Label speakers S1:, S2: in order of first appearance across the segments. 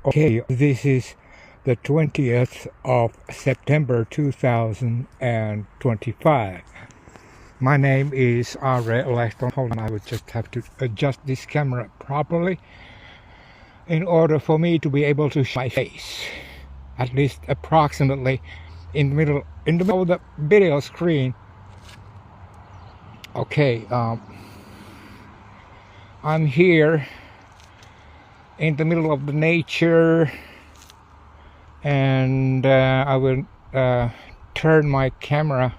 S1: Okay, this is the 20th of September 2025. My name is Alex-kundi. Hold on, I would just have to adjust this camera properly in order for me to be able to show my face, at least approximately in the middle of the video screen. Okay, I'm here in the middle of the nature, and I will turn my camera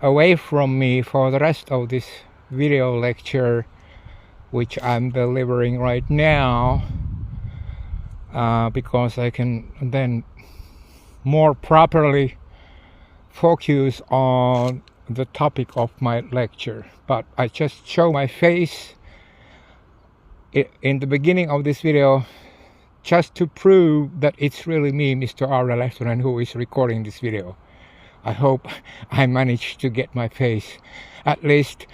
S1: away from me for the rest of this video lecture which I'm delivering right now, because I can then more properly focus on the topic of my lecture. But I just show my face in the beginning of this video just to prove that it's really me, Mr. Alex-kundi, who is recording this video. I hope I managed to get my face at least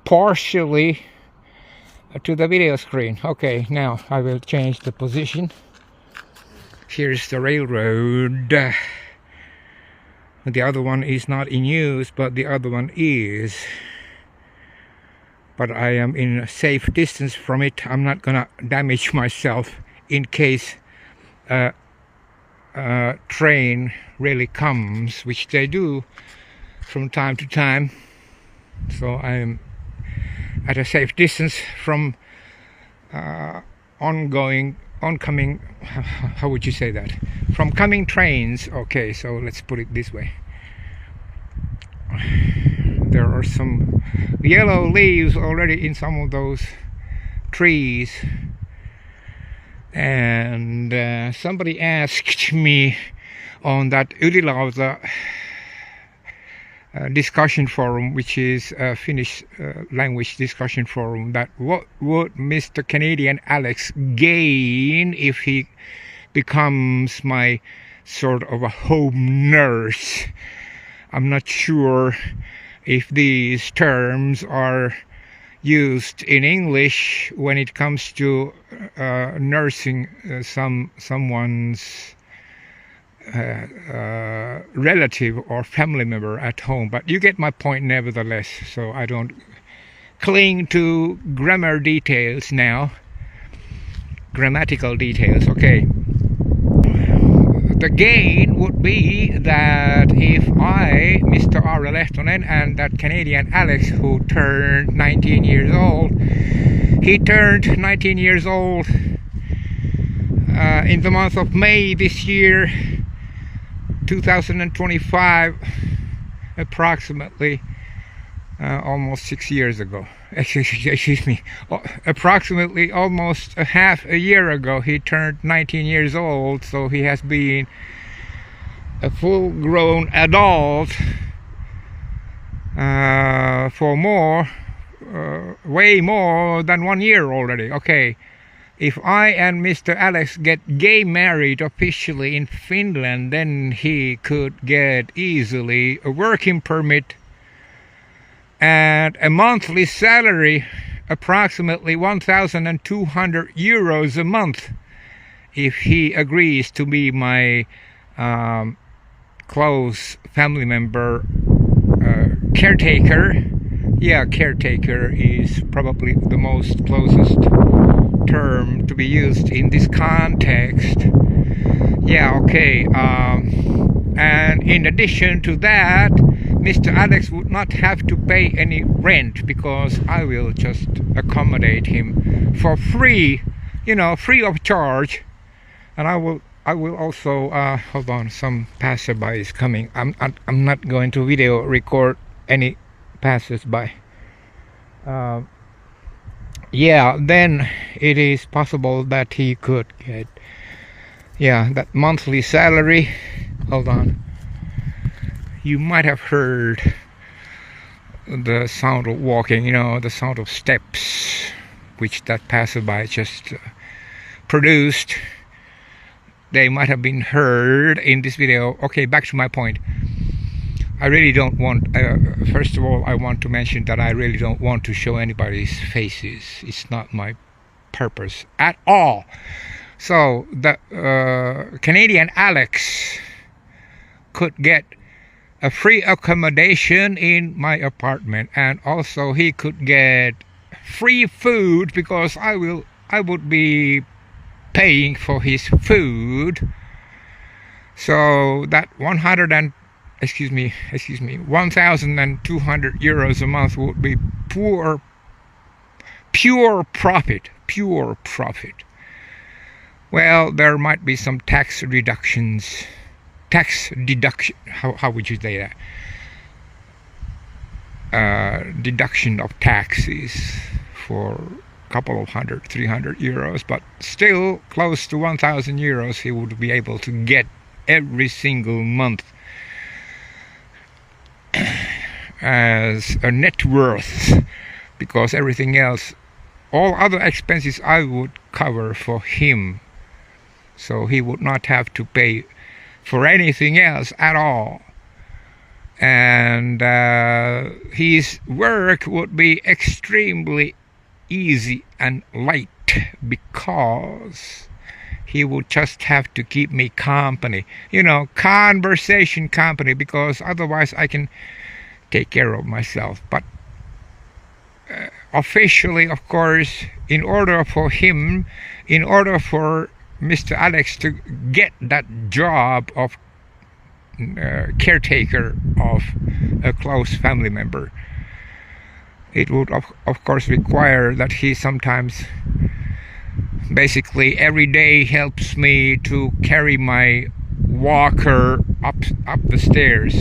S1: partially to the video screen. Okay, now I will change the position. Here's the railroad. The other one is not in use, but the other one is. But I am in a safe distance from it. I'm not gonna damage myself in case a train really comes, which they do from time to time. So I am at a safe distance from oncoming, how would you say that? From coming trains. Okay, so let's put it this way. There are some yellow leaves already in some of those trees, and somebody asked me on that Ylilauta discussion forum, which is a Finnish language discussion forum, that what would Mr. Canadian Alex gain if he becomes my sort of a home nurse. I'm not sure if these terms are used in English when it comes to nursing someone's relative or family member at home, but you get my point nevertheless, so I don't cling to grammar details now, grammatical details. Okay, the gain would be that if I, Mr. Alex-kundi, and that Canadian Alex who turned 19 years old, he turned 19 years old in the month of May this year, 2025, approximately almost 6 years ago. Excuse me, approximately almost a half a year ago he turned 19 years old, so he has been a full-grown adult for way more than 1 year already. Okay, if I and Mr. Alex get gay married officially in Finland, then he could get easily a working permit and a monthly salary, approximately 1,200 euros a month, if he agrees to be my close family member, caretaker. Yeah, caretaker is probably the most closest term to be used in this context. Yeah, okay. And in addition to that, Mr. Alex would not have to pay any rent, because I will just accommodate him for free, free of charge. And I will also hold on, some passerby is coming. I'm not going to video record any passers-by. Yeah, then it is possible that he could get that monthly salary. Hold on. You might have heard the sound of walking, the sound of steps, which that passerby just produced. They might have been heard in this video. Okay, back to my point. I really don't want, first of all, I want to mention that I really don't want to show anybody's faces. It's not my purpose at all. So the Canadian Alex could get a free accommodation in my apartment, and also he could get free food because I would be paying for his food. So that 1,200 euros a month would be pure profit. Well, there might be some tax deduction. How would you say that? Deduction of taxes for a couple of 300 euros, but still close to 1,000 euros he would be able to get every single month as a net worth, because everything else, all other expenses I would cover for him, so he would not have to pay for anything else at all. And his work would be extremely easy and light because he would just have to keep me company, conversation company, because otherwise I can take care of myself. But officially, of course, in order for Mr. Alex to get that job of caretaker of a close family member, it would of course require that he sometimes, basically every day, helps me to carry my walker up the stairs.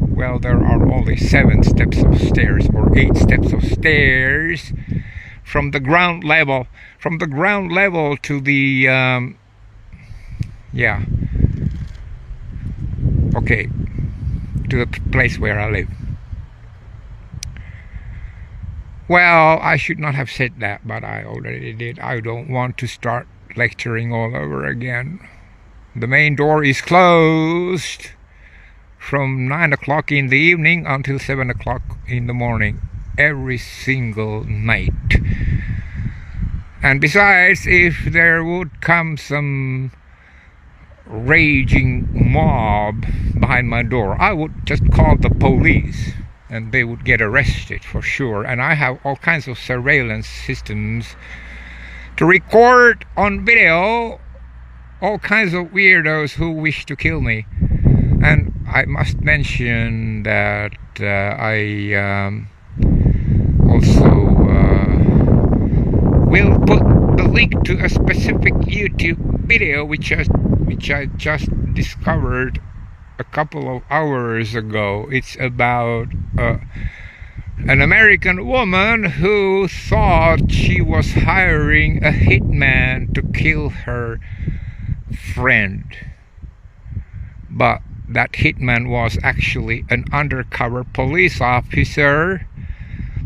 S1: Well, there are only 7 steps of stairs or 8 steps of stairs from the ground level to the to the place where I live. Well, I should not have said that, but I already did. I don't want to start lecturing all over again. The main door is closed from 9 o'clock in the evening until 7 o'clock in the morning every single night. And besides, if there would come some raging mob behind my door, I would just call the police and they would get arrested for sure. And I have all kinds of surveillance systems to record on video all kinds of weirdos who wish to kill me. And I must mention that I also will put the link to a specific YouTube video which I just discovered a couple of hours ago. It's about an American woman who thought she was hiring a hitman to kill her friend, but that hitman was actually an undercover police officer,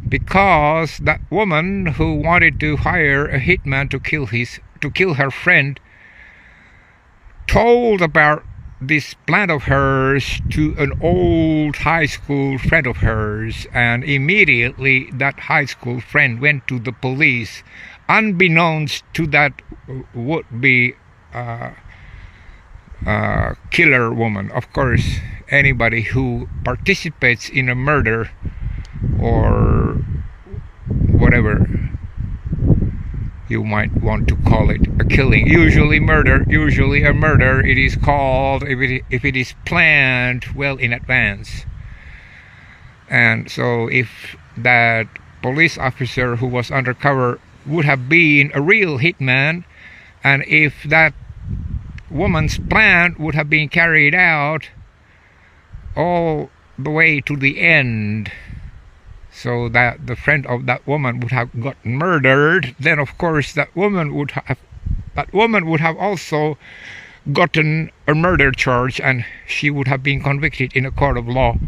S1: because that woman who wanted to hire a hitman to kill her friend told about this plan of hers to an old high school friend of hers, and immediately that high school friend went to the police, unbeknownst to that would-be killer woman. Of course, anybody who participates in a murder or whatever you might want to call it, a killing, usually a murder, it is called if it is planned well in advance. And so if that police officer who was undercover would have been a real hitman, and if that woman's plan would have been carried out all the way to the end, so that the friend of that woman would have gotten murdered, then of course that woman would have also gotten a murder charge, and she would have been convicted in a court of law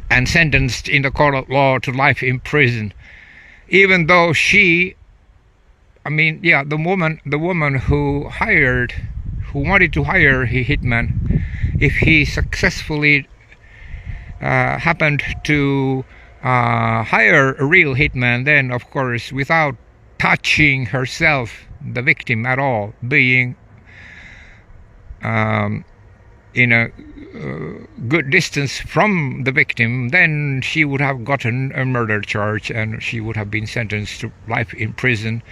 S1: and sentenced in the court of law to life in prison, even though the woman who wanted to hire a hitman, if he successfully happened to hire a real hitman, then of course, without touching herself the victim at all, being in a good distance from the victim, then she would have gotten a murder charge and she would have been sentenced to life in prison.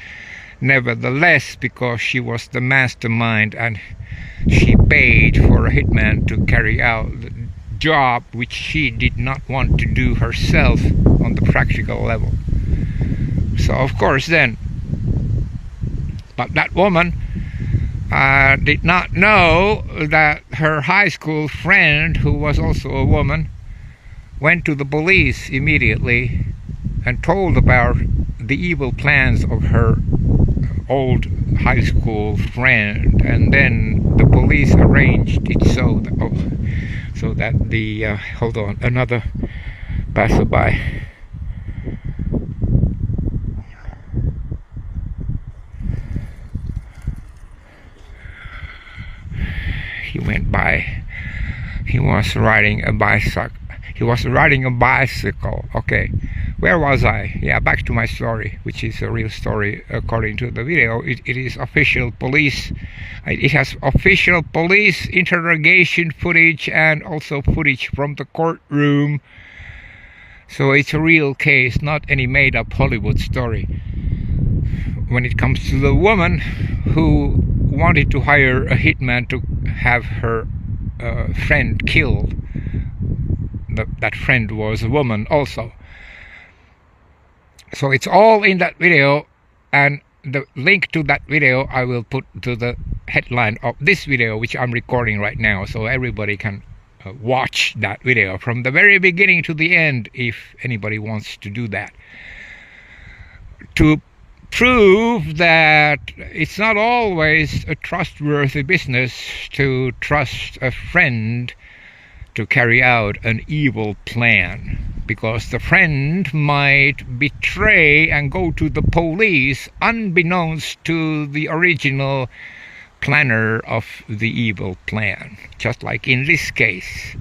S1: Nevertheless, because she was the mastermind and she paid for a hitman to carry out the job which she did not want to do herself on the practical level. So of course then, but that woman did not know that her high school friend, who was also a woman, went to the police immediately and told about the evil plans of her old high school friend, and then the police arranged it so that the hold on, another passerby. He went by. He was riding a bicycle. Okay, where was I? Yeah, back to my story, which is a real story according to the video. It is official police. It has official police interrogation footage and also footage from the courtroom. So it's a real case, not any made-up Hollywood story. When it comes to the woman who wanted to hire a hitman to have her friend killed, that friend was a woman also. So it's all in that video, and the link to that video I will put to the headline of this video, which I'm recording right now, so everybody can watch that video from the very beginning to the end if anybody wants to do that, to prove that it's not always a trustworthy business to trust a friend to carry out an evil plan, because the friend might betray and go to the police unbeknownst to the original planner of the evil plan, just like in this case.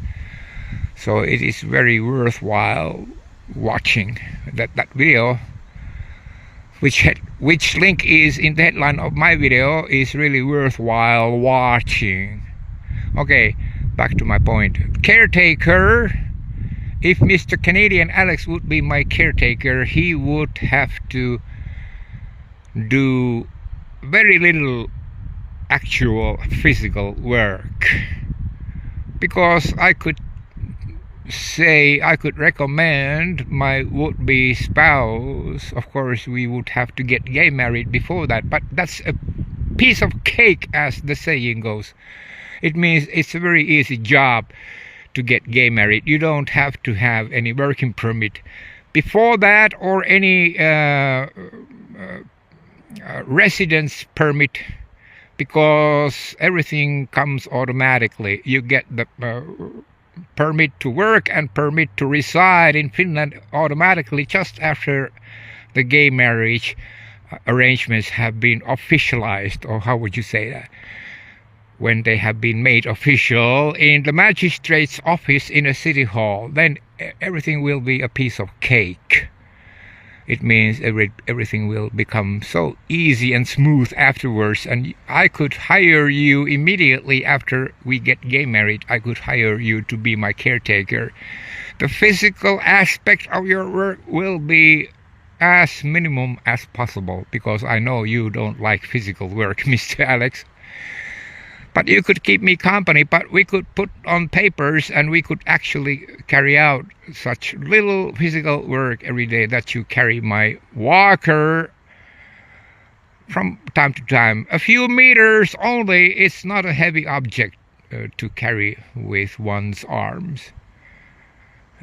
S1: So it is very worthwhile watching that video, which link is in the headline of my video, is really worthwhile watching. Okay, back to my point. Caretaker. If Mr. Canadian Alex would be my caretaker, he would have to do very little actual physical work, because I could recommend my would-be spouse. Of course, we would have to get gay married before that, but that's a piece of cake, as the saying goes. It means it's a very easy job to get gay married. You don't have to have any working permit before that, or any residence permit, because everything comes automatically. You get the permit to work and permit to reside in Finland automatically just after the gay marriage arrangements have been officialized, or how would you say that? When they have been made official in the magistrate's office in a city hall, then everything will be a piece of cake. It means everything will become so easy and smooth afterwards, and I could hire you immediately after we get gay married. I could hire you to be my caretaker. The physical aspect of your work will be as minimum as possible, because I know you don't like physical work, Mr. Alex. But you could keep me company, but we could put on papers and we could actually carry out such little physical work every day that you carry my walker from time to time. A few meters only. It's not a heavy object to carry with one's arms.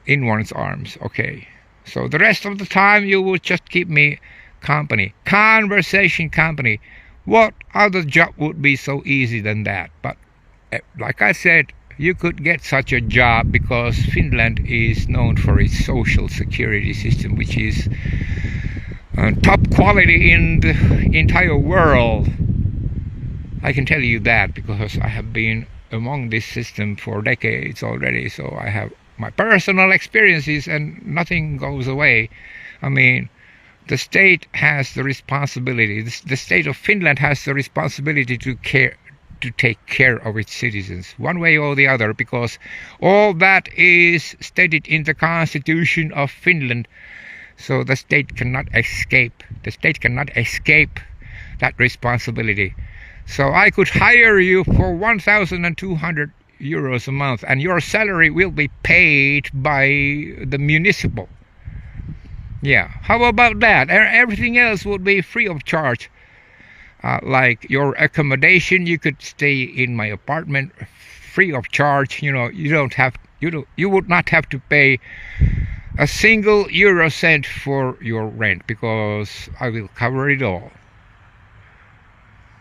S1: In one's arms, okay. So the rest of the time you would just keep me company. Conversation company. What other job would be so easy than that? But like I said, you could get such a job because Finland is known for its social security system, which is top quality in the entire world. I can tell you that because I have been among this system for decades already, so I have my personal experiences and nothing goes away. I mean, the state has the responsibility, the state of Finland has the responsibility to take care of its citizens, one way or the other, because all that is stated in the Constitution of Finland. So the state cannot escape. The state cannot escape that responsibility. So I could hire you for 1,200 euros a month, and your salary will be paid by the municipal. Yeah, how about that? Everything else would be free of charge. Like your accommodation, you could stay in my apartment free of charge. You would not have to pay a single euro cent for your rent, because I will cover it all.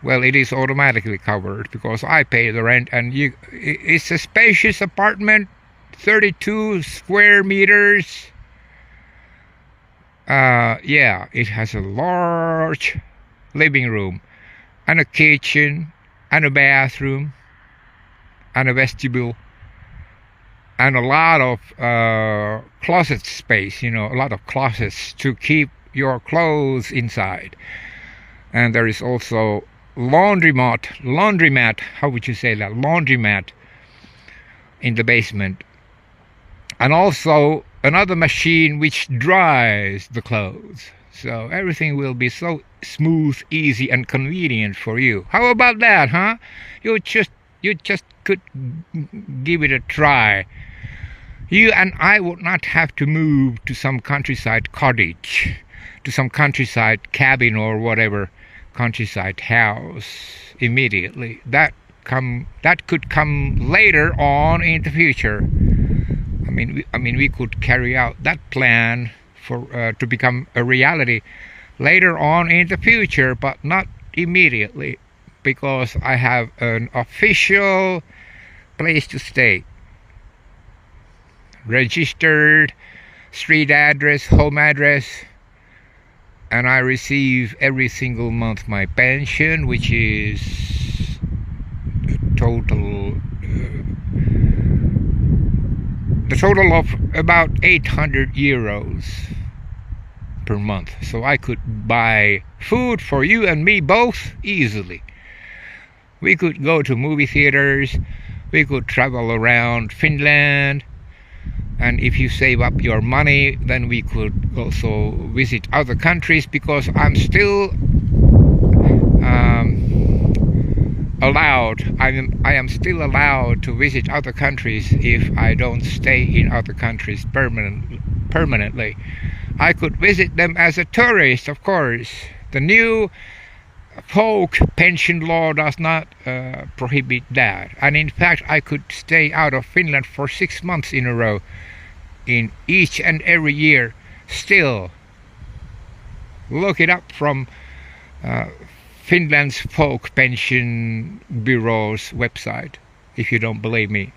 S1: Well, it is automatically covered because I pay the rent, and it's a spacious apartment, 32 square meters. Yeah, it has a large living room and a kitchen and a bathroom and a vestibule and a lot of closet space, a lot of closets to keep your clothes inside. And there is also laundromat, how would you say that? Laundromat in the basement. And also another machine which dries the clothes. So everything will be so smooth, easy, and convenient for you. How about that, huh? You just could give it a try. You and I would not have to move to some countryside cottage, to some countryside cabin or whatever, countryside house immediately. That could come later on in the future. I mean, we could carry out that plan for to become a reality later on in the future, but not immediately, because I have an official place to stay, registered street address, home address, and I receive every single month my pension, which is the total of about 800 euros per month. So I could buy food for you and me both easily. We could go to movie theaters, we could travel around Finland, and if you save up your money, then we could also visit other countries, because I'm still allowed. I am still allowed to visit other countries if I don't stay in other countries permanently. I could visit them as a tourist, of course. The new folk pension law does not prohibit that, and in fact I could stay out of Finland for 6 months in a row in each and every year. Still, look it up from Finland's folk pension bureau's website if you don't believe me.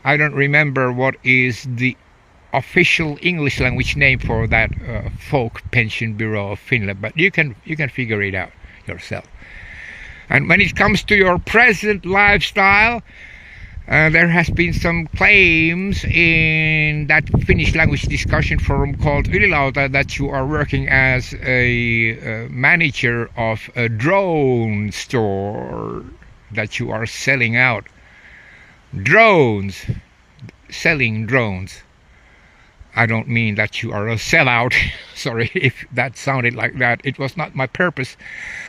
S1: I don't remember what is the official English language name for that folk pension bureau of Finland, but you can figure it out yourself. And when it comes to your present lifestyle, there has been some claims in that Finnish language discussion forum called Ylilauta that you are working as a manager of a drone store, that you are selling out drones, selling drones. I don't mean that you are a sellout. Sorry if that sounded like that. It was not my purpose.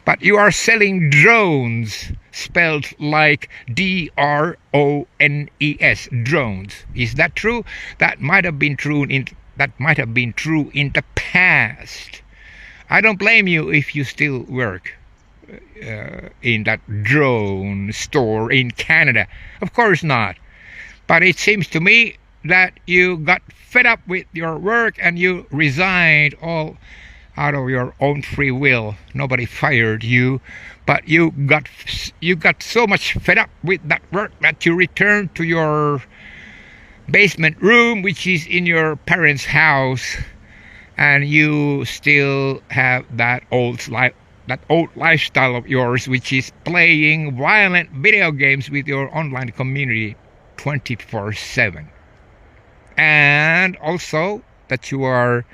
S1: But you are selling drones, spelled like D-R-O-N-E-S, drones. Is that true? That might have been true in the past. I don't blame you if you still work in that drone store in Canada. Of course not. But it seems to me that you got fed up with your work and you resigned all out of your own free will. Nobody fired you, but you got so much fed up with that work that you returned to your basement room, which is in your parents' house, and you still have that old lifestyle of yours, which is playing violent video games with your online community 24/7. And also that you are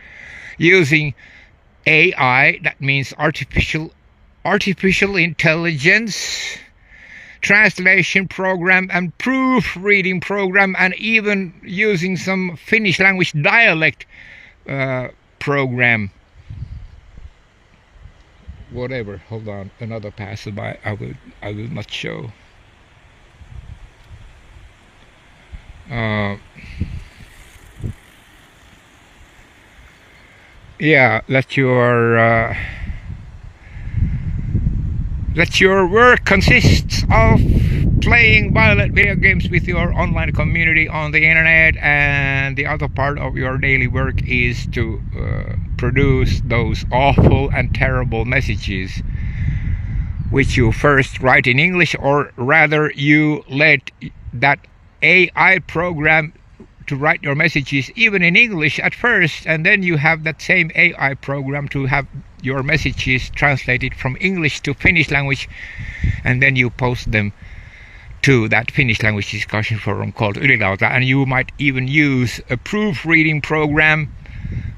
S1: using AI, that means artificial intelligence, translation program and proofreading program, and even using some Finnish language dialect program. Whatever, hold on, another passerby. I will not show. Yeah, let your work consists of playing violent video games with your online community on the internet, and the other part of your daily work is to produce those awful and terrible messages which you first write in English, or rather you let that AI program to write your messages even in English at first, and then you have that same AI program to have your messages translated from English to Finnish language, and then you post them to that Finnish language discussion forum called Ylilauta. And you might even use a proofreading program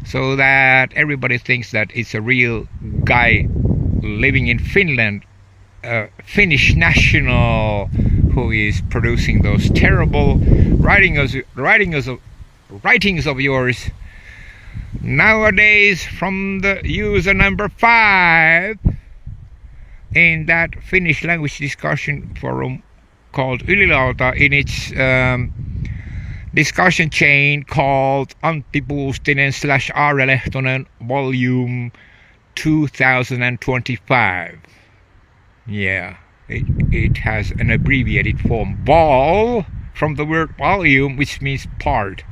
S1: so that everybody thinks that it's a real guy living in Finland, a Finnish national, who is producing those terrible writings of yours. Nowadays, from the user number 5 in that Finnish language discussion forum called Ylilauta, in its discussion chain called Antti Puustinen / Aare Lehtonen volume 2025. Yeah, it has an abbreviated form, vol, from the word volume, which means part.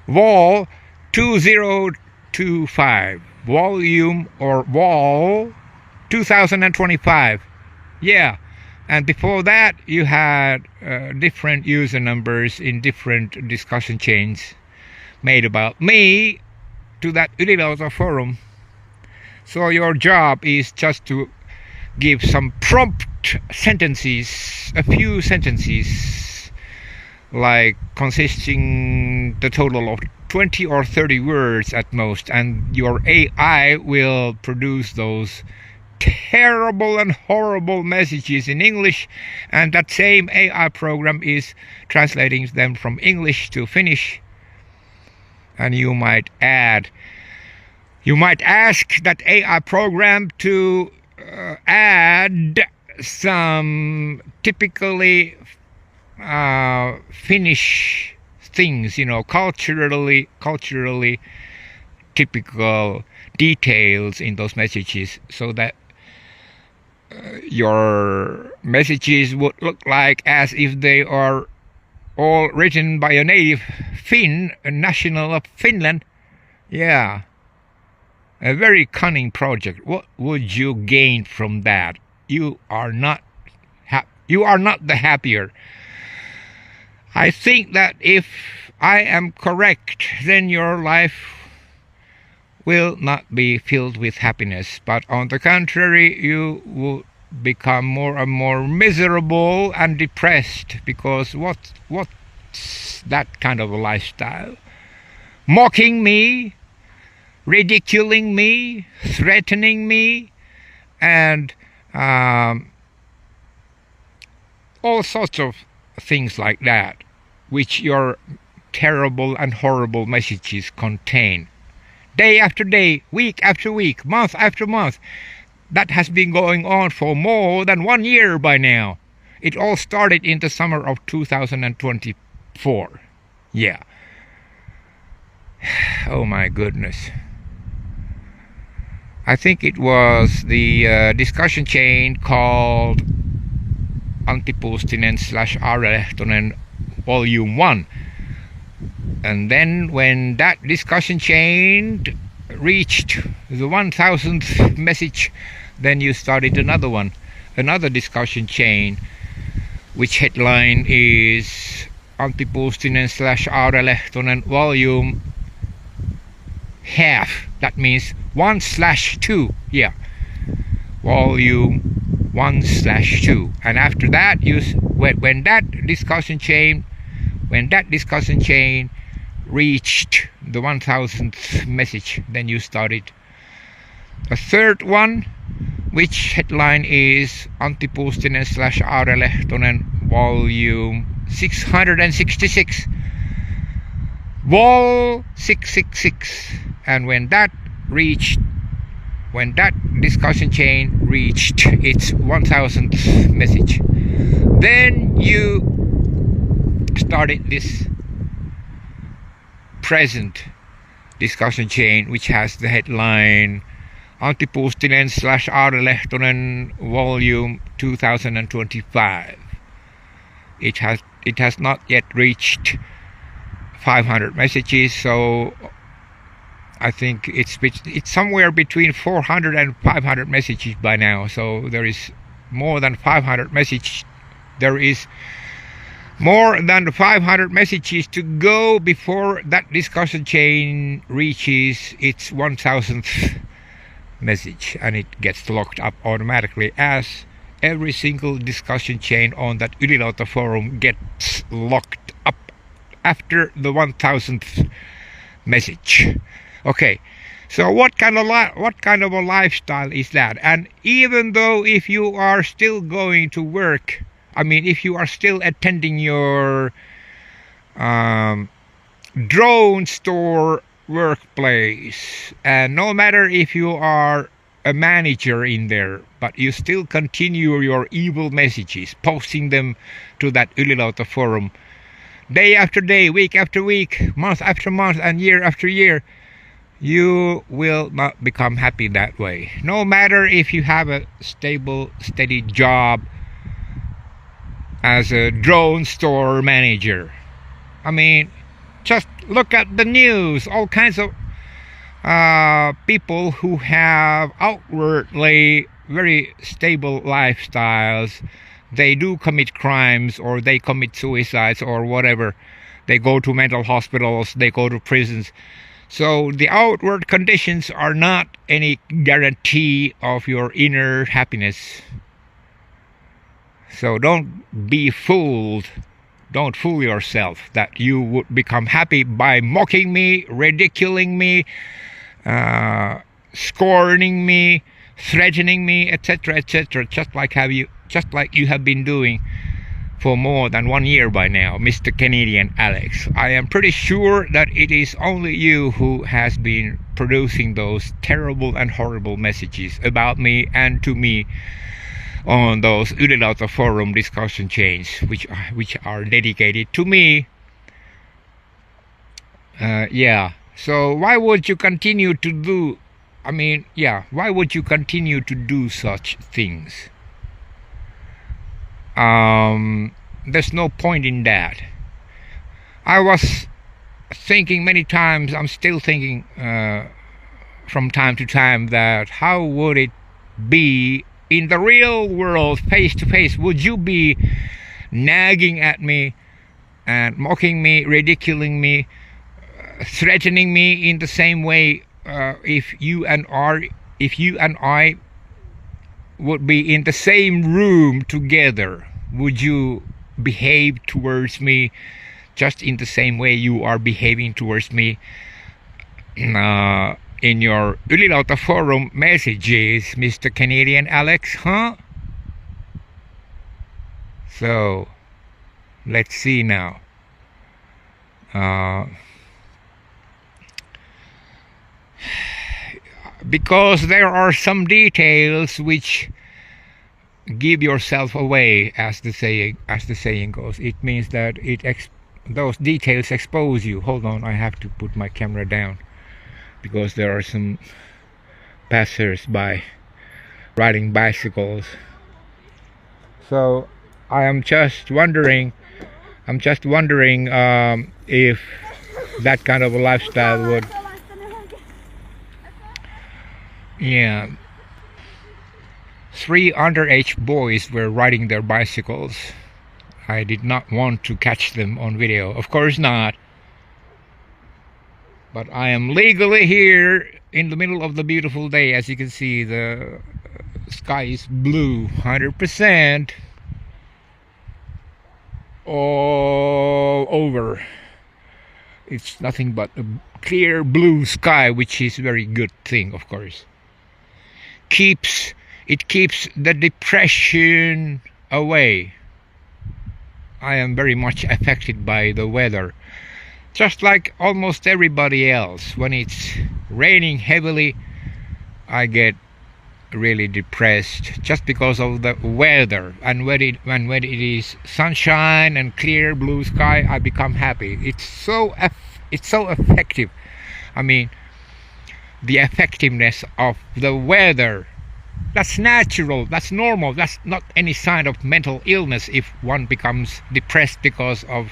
S1: Vol 2025, volume or vol 2025. Yeah, and before that you had different user numbers in different discussion chains made about me to that Ylilauta forum. So your job is just to give some prompt sentences, a few sentences, like consisting the total of 20 or 30 words at most, and your AI will produce those terrible and horrible messages in English, and that same AI program is translating them from English to Finnish. And you might ask that AI program to add some typically Finnish things, culturally typical details in those messages, so that your messages would look like as if they are all written by a native Finn, a national of Finland. Yeah. A very cunning project. What would you gain from that? You are not the happier. I think that if I am correct, then your life will not be filled with happiness, but on the contrary, you will become more and more miserable and depressed, because what's that kind of a lifestyle? Mocking me, ridiculing me, threatening me, and all sorts of things like that, which your terrible and horrible messages contain. Day after day, week after week, month after month. That has been going on for more than 1 year by now. It all started in the summer of 2024. Yeah. Oh my goodness. I think it was the discussion chain called Antti Puustinen / Aare Lehtonen volume 1. And then when that discussion chain reached the 1000th message, then you started another discussion chain, which headline is Antti Puustinen / Aare Lehtonen volume half. That means 1/2. Yeah, volume 1/2. And after that, when that discussion chain reached the 1000th message, then you started A third one, which headline is Antti Puustinen / Aare Lehtonen, volume 666. Vol 666. And when that discussion chain reached its 1000th message, then you started this present discussion chain, which has the headline Antti Puustinen / Aare Lehtonen, volume 2025. It has not yet reached 500 messages, so I think it's somewhere between 400 and 500 messages by now. So there is more than 500 messages. There is more than 500 messages to go before that discussion chain reaches its 1000th message, and it gets locked up automatically, as every single discussion chain on that Ylilauta forum gets locked up after the 1000th message. Okay, so what kind of a lifestyle is that? And even though if you are still going to work, I mean, if you are still attending your drone store workplace, and no matter if you are a manager in there, but you still continue your evil messages, posting them to that Ylilauta forum day after day, week after week, month after month, and year after year, you will not become happy that way. No matter if you have a stable, steady job as a drone store manager. I mean, just look at the news. All kinds of people who have outwardly very stable lifestyles, they do commit crimes, or they commit suicides, or whatever. They go to mental hospitals, they go to prisons. So the outward conditions are not any guarantee of your inner happiness. So don't be fooled. Don't fool yourself that you would become happy by mocking me, ridiculing me, scorning me, threatening me, etc., etc., just like you have been doing for more than 1 year by now, Mr. Canadian Alex. I am pretty sure that it is only you who has been producing those terrible and horrible messages about me and to me on those Ylilauta forum discussion chains, which are dedicated to me. Yeah. So why would you continue to do? Why would you continue to do such things? There's no point in that. I was thinking many times, I'm still thinking from time to time, that how would it be in the real world, face to face? Would you be nagging at me and mocking me, ridiculing me, threatening me in the same way if you and I would be in the same room together? Would you behave towards me just in the same way you are behaving towards me in your Ylilauta forum messages, Mr. Canadian Alex, huh? So let's see now. Because there are some details which give yourself away, as the saying goes. It means that those details expose you. Hold on, I have to put my camera down because there are some passers-by riding bicycles. So I am just wondering if that kind of a lifestyle would, yeah. 3 underage boys were riding their bicycles. I did not want to catch them on video, of course not. But I am legally here in the middle of the beautiful day. As you can see, the sky is blue, 100% all over. It's nothing but a clear blue sky, which is a very good thing, of course. keeps the depression away. I am very much affected by the weather, just like almost everybody else. When it's raining heavily, I get really depressed just because of the weather. And when it is sunshine and clear blue sky, I become happy. It's so effective. I mean, the effectiveness of the weather, that's natural, that's normal, that's not any sign of mental illness. If one becomes depressed because of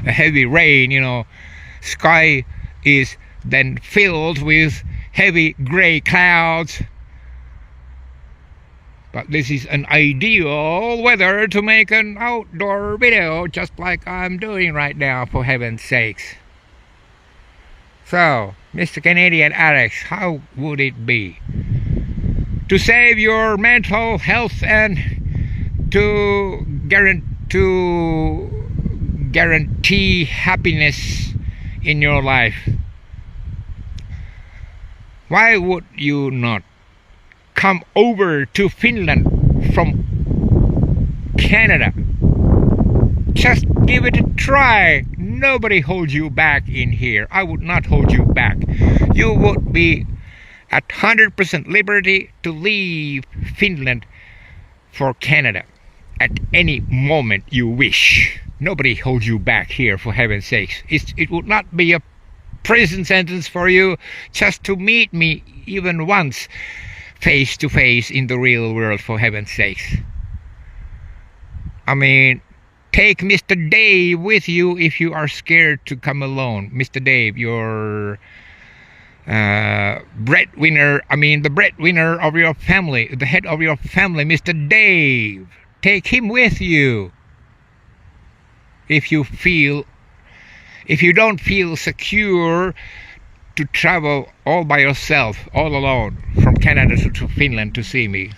S1: a heavy rain, sky is then filled with heavy gray clouds. But this is an ideal weather to make an outdoor video, just like I'm doing right now, for heaven's sakes. So, Mr. Canadian Alex, how would it be to save your mental health and to guarantee happiness in your life? Why would you not come over to Finland from Canada? Just give it a try. Nobody holds you back in here. I would not hold you back. You would be at 100% liberty to leave Finland for Canada at any moment you wish. Nobody holds you back here, for heaven's sakes. It would not be a prison sentence for you just to meet me even once face to face in the real world, for heaven's sakes. I mean, take Mr. Dave with you if you are scared to come alone. Mr. Dave, your breadwinner, the breadwinner of your family, the head of your family, Mr. Dave. Take him with you. If you don't feel secure to travel all by yourself, all alone, from Canada to Finland to see me.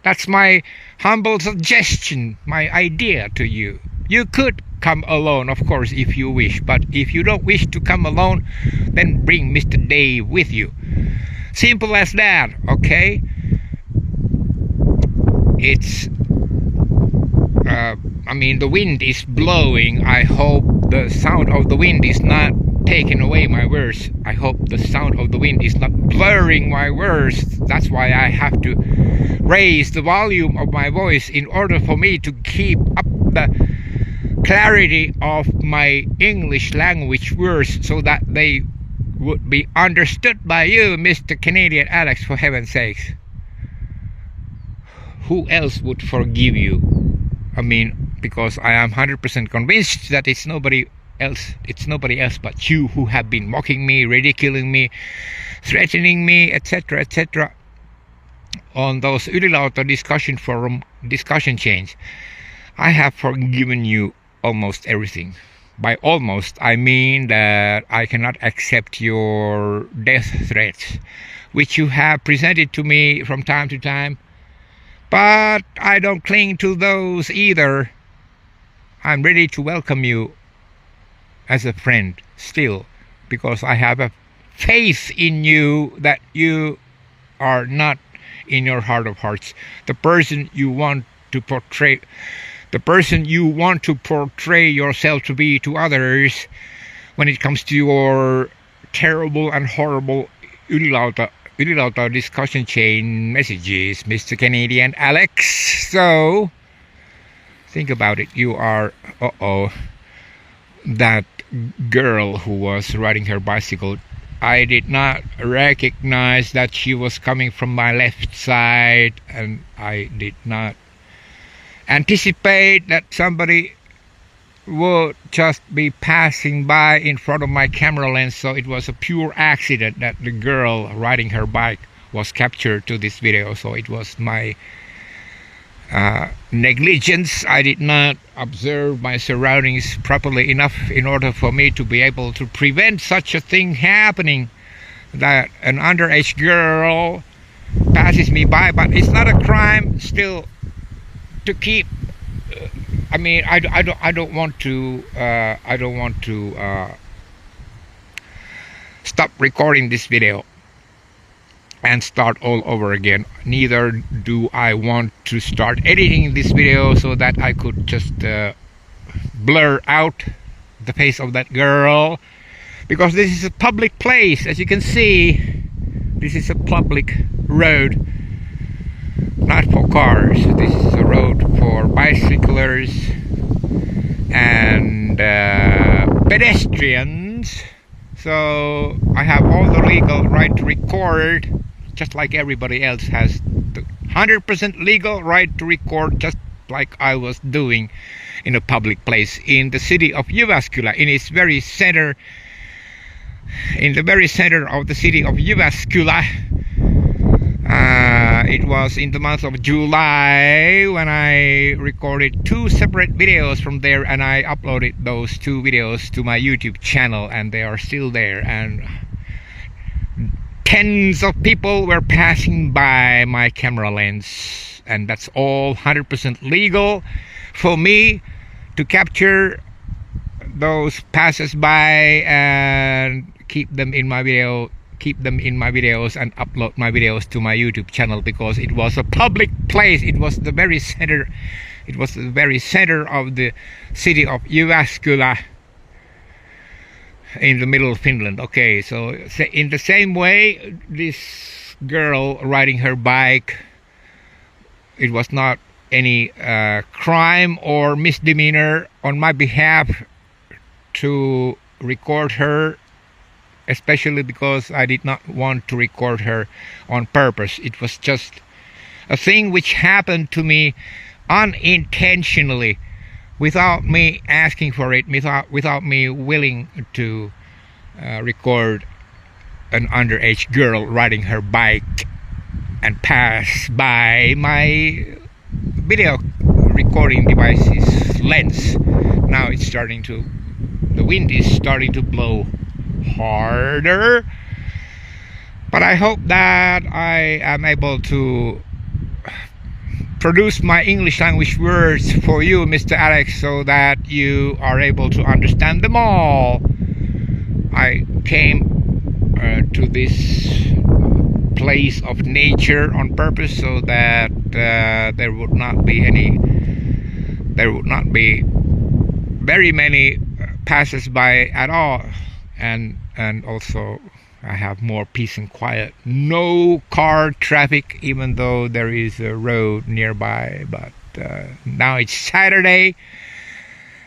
S1: That's my humble suggestion, my idea to you. You could come alone, of course, if you wish, but if you don't wish to come alone, then bring Mr. Dave with you. Simple as that, okay? It's the wind is blowing. I hope the sound of the wind is not taking away my words. I hope the sound of the wind is not blurring my words. That's why I have to raise the volume of my voice in order for me to keep up the clarity of my English language words so that they would be understood by you, Mr. Canadian Alex, for heaven's sakes. Who else would forgive you? Because I am 100% convinced that it's nobody else but you who have been mocking me, ridiculing me, threatening me, etc., etc. on those Ylilauta discussion forum discussion chains. I have forgiven you almost everything. By almost, I mean that I cannot accept your death threats, which you have presented to me from time to time. But I don't cling to those either. I'm ready to welcome you as a friend still, because I have a faith in you that you are not, in your heart of hearts, the person you want to portray yourself to be to others when it comes to your terrible and horrible Ylilauta discussion chain messages, Mr. Canadian Alex. So think about it. You are that girl who was riding her bicycle. I did not recognize that she was coming from my left side, and I did not anticipate that somebody would just be passing by in front of my camera lens. So it was a pure accident that the girl riding her bike was captured to this video. So it was my negligence. I did not observe my surroundings properly enough in order for me to be able to prevent such a thing happening, that an underage girl passes me by. But it's not a crime still to keep I don't want to stop recording this video. and start all over again. Neither do I want to start editing this video so that I could just blur out the face of that girl, because this is a public place. As you can see, this is a public road, not for cars. This is a road for bicyclers and pedestrians. So I have all the legal right to record, just like everybody else has the 100% legal right to record, just like I was doing in a public place in the city of Jyväskylä, in its very center, in the very center of the city of Jyväskylä. It was in the month of July when I recorded 2 separate videos from there, and I uploaded those 2 videos to my YouTube channel, and they are still there, and tens of people were passing by my camera lens, and that's all 100% legal for me to capture those passers-by and keep them in my videos and upload my videos to my YouTube channel, because it was a public place. It was the very center. It was the very center of the city of Jyväskylä in the middle of Finland. Okay, so in the same way, this girl riding her bike, it was not any crime or misdemeanor on my behalf to record her, especially because I did not want to record her on purpose. It was just a thing which happened to me unintentionally, without me asking for it, without me willing to record an underage girl riding her bike and pass by my video recording device's lens. Now it's starting to, the wind is starting to blow harder, but I hope that I am able to produce my English language words for you, Mr. Alex, so that you are able to understand them all. I came to this place of nature on purpose so that there would not be very many passers-by at all, and also I have more peace and quiet, no car traffic, even though there is a road nearby. But now it's Saturday,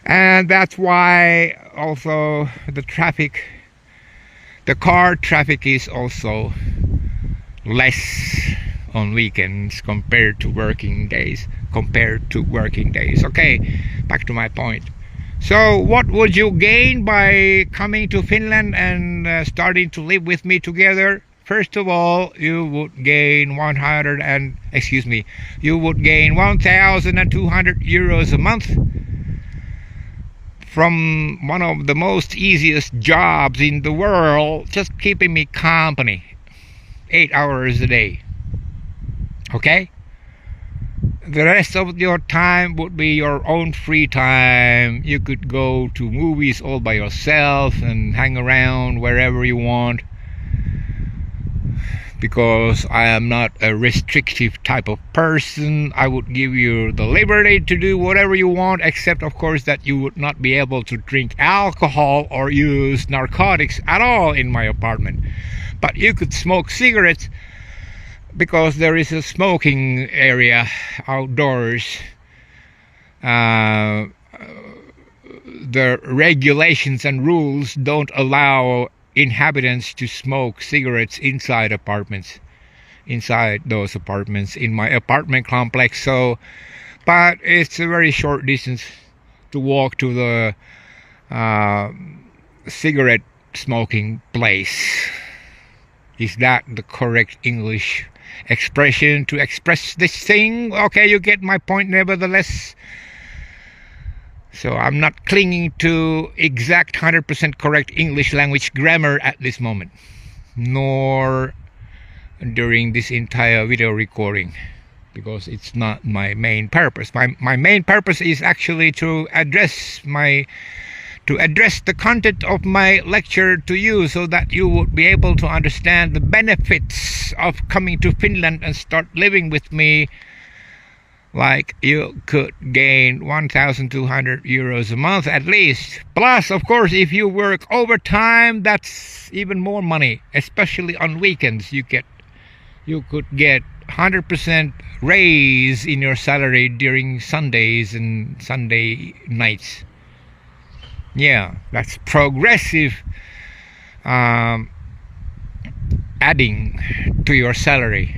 S1: and that's why also the car traffic is also less on weekends compared to working days. Okay, back to my point. So what would you gain by coming to Finland and starting to live with me together? First of all, you would gain 1,200 euros a month from one of the most easiest jobs in the world, just keeping me company 8 hours a day. Okay? The rest of your time would be your own free time. You could go to movies all by yourself and hang around wherever you want, because I am not a restrictive type of person. I would give you the liberty to do whatever you want, except of course that you would not be able to drink alcohol or use narcotics at all in my apartment. But you could smoke cigarettes, because there is a smoking area outdoors. The regulations and rules don't allow inhabitants to smoke cigarettes inside those apartments in my apartment complex. So, but it's a very short distance to walk to the cigarette smoking place. Is that the correct English expression to express this thing? Okay, you get my point nevertheless. So I'm not clinging to exact 100% correct English language grammar at this moment, nor during this entire video recording, because it's not my main purpose. My main purpose is actually to to address the content of my lecture to you so that you would be able to understand the benefits of coming to Finland and start living with me. Like you could gain 1,200 euros a month at least. Plus, of course, if you work overtime, that's even more money. Especially on weekends, you could get 100% raise in your salary during Sundays and Sunday nights. Yeah, that's progressive adding to your salary.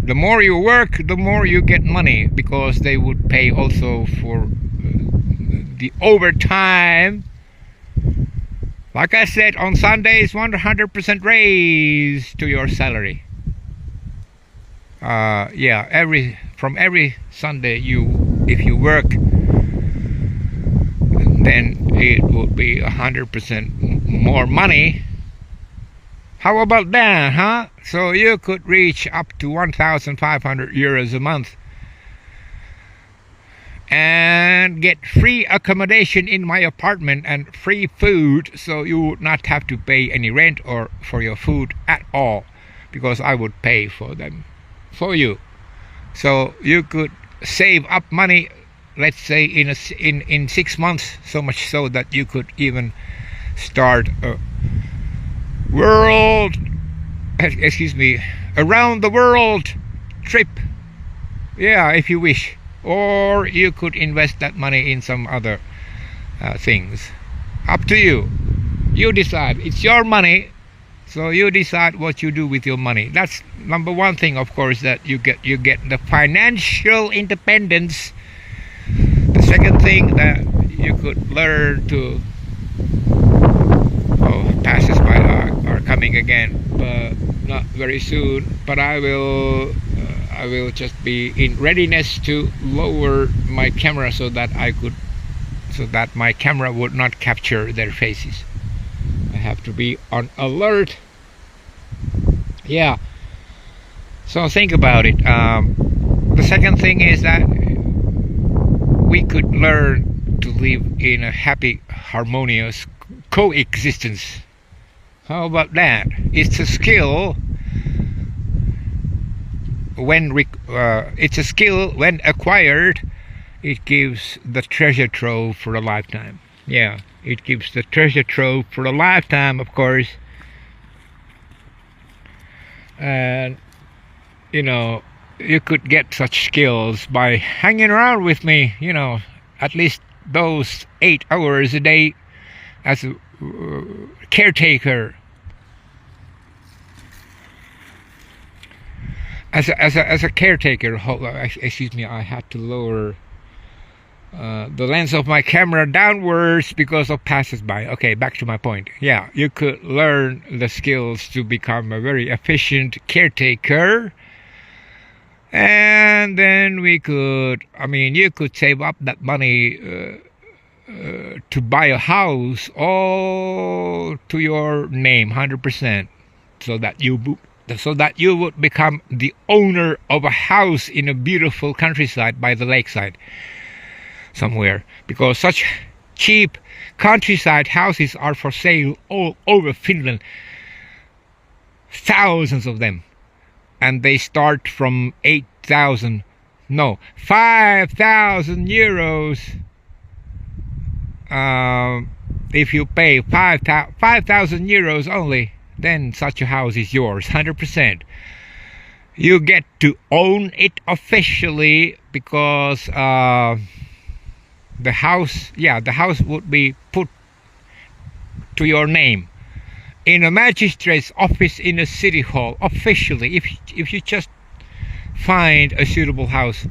S1: The more you work, the more you get money, because they would pay also for the overtime. Like I said, on Sundays, 100% raise to your salary. From every Sunday, if you work, then it would be 100% more money. How about that, huh? So you could reach up to 1,500 euros a month and get free accommodation in my apartment and free food, so you would not have to pay any rent or for your food at all, because I would pay for them for you. So you could save up money, let's say in 6 months, so much so that you could even start a around the world trip. Yeah, if you wish. Or you could invest that money in some other things. Up to you. You decide. It's your money, so you decide what you do with your money. That's number one thing, of course, that you get the financial independence. The second thing that you could learn to passers-by are coming again, but not very soon. But I will just be in readiness to lower my camera so that my camera would not capture their faces. I have to be on alert. Yeah. So think about it. The second thing is that we could learn to live in a happy, harmonious coexistence. How about that? It's a skill when acquired. It gives the treasure trove for a lifetime. Yeah, it gives the treasure trove for a lifetime, of course. And you could get such skills by hanging around with me, at least those 8 hours a day as a caretaker, as a caretaker. Excuse me, I had to lower the lens of my camera downwards because of passers-by. Okay, back to my point. Yeah, you could learn the skills to become a very efficient caretaker, and then you could save up that money to buy a house all to your name, 100%, so that you would become the owner of a house in a beautiful countryside by the lakeside somewhere, because such cheap countryside houses are for sale all over Finland, thousands of them, and they start from 5,000 euros. If you pay 5,000 euros only, then such a house is yours, 100%. You get to own it officially, because the house would be put to your name in a magistrate's office in a city hall officially. If you just find a suitable house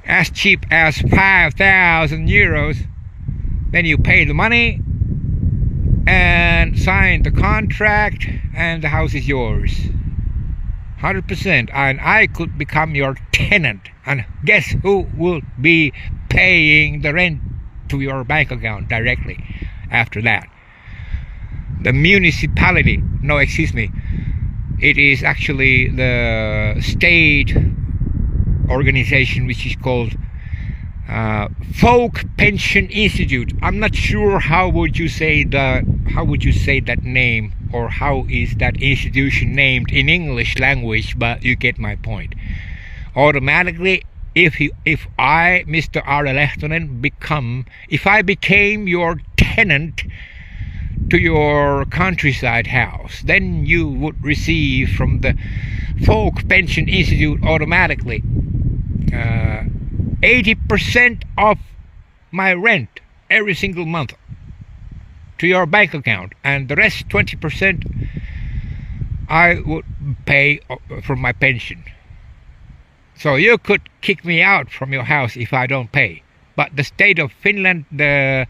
S1: as cheap as 5,000 euros, then you pay the money and sign the contract, and the house is yours, 100%. And I could become your tenant, and guess who will be paying the rent to your bank account directly after that? The municipality. No, excuse me, it is actually the state organization, which is called Folk Pension Institute. I'm not sure how would you say that name, or how is that institution named in English language, but you get my point. Automatically, if I, Mr. Are Lehtonen, if I became your tenant to your countryside house, then you would receive from the Folk Pension Institute automatically 80% of my rent every single month to your bank account, and the rest 20% I would pay from my pension. So you could kick me out from your house if I don't pay, but the state of Finland, the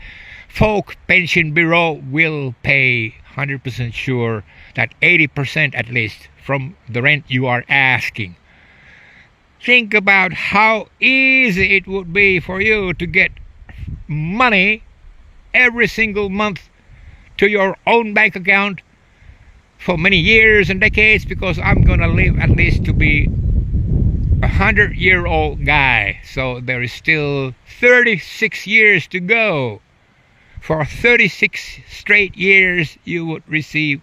S1: Folk Pension Bureau, will pay 100% sure that 80% at least from the rent you are asking. Think about how easy it would be for you to get money every single month to your own bank account for many years and decades, because I'm gonna live at least to be 100-year-old guy, so there is still 36 years to go. For 36 straight years you would receive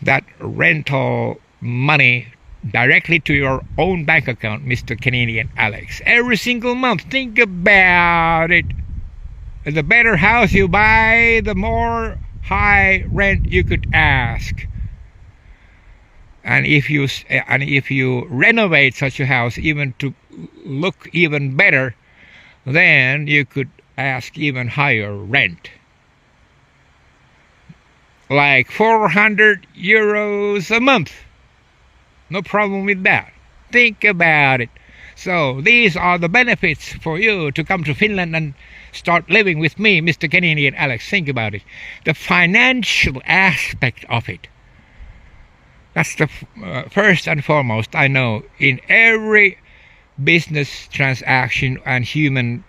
S1: that rental money directly to your own bank account, Mr. Canadian Alex, every single month. Think about it. The better house you buy, the more high rent you could ask. And if you renovate such a house even to look even better, then you could ask even higher rent, like 400 euros a month. No problem with that. Think about it. So these are the benefits for you to come to Finland and start living with me, Mr. Canadian Alex. Think about it. The financial aspect of it. That's the first and foremost. I know in every business transaction and human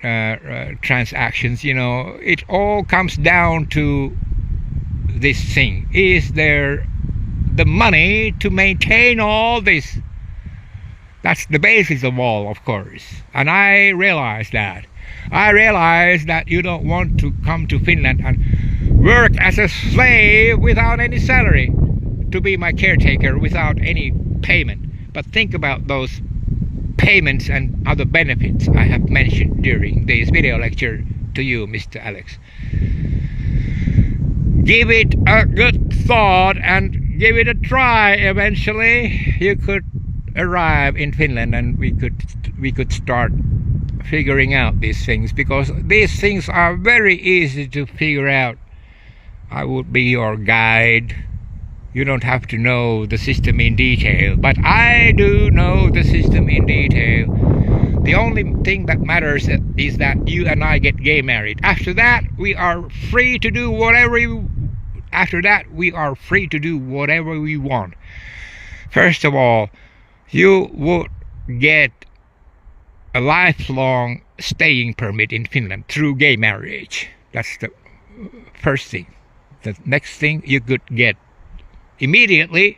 S1: transactions, it all comes down to this thing. Is there the money to maintain all this? That's the basis of all, of course. And I realize that. You don't want to come to Finland and work as a slave without any salary, to be my caretaker without any payment. But think about those payments and other benefits I have mentioned during this video lecture to you, Mr. Alex. Give it a good thought and give it a try. Eventually you could arrive in Finland and we could start figuring out these things, because these things are very easy to figure out. I would be your guide. You don't have to know the system in detail, but I do know the system in detail. The only thing that matters is that you and I get gay married. After that, we are free to do whatever we want. First of all, you would get a lifelong staying permit in Finland through gay marriage. That's the first thing. The next thing, you could get immediately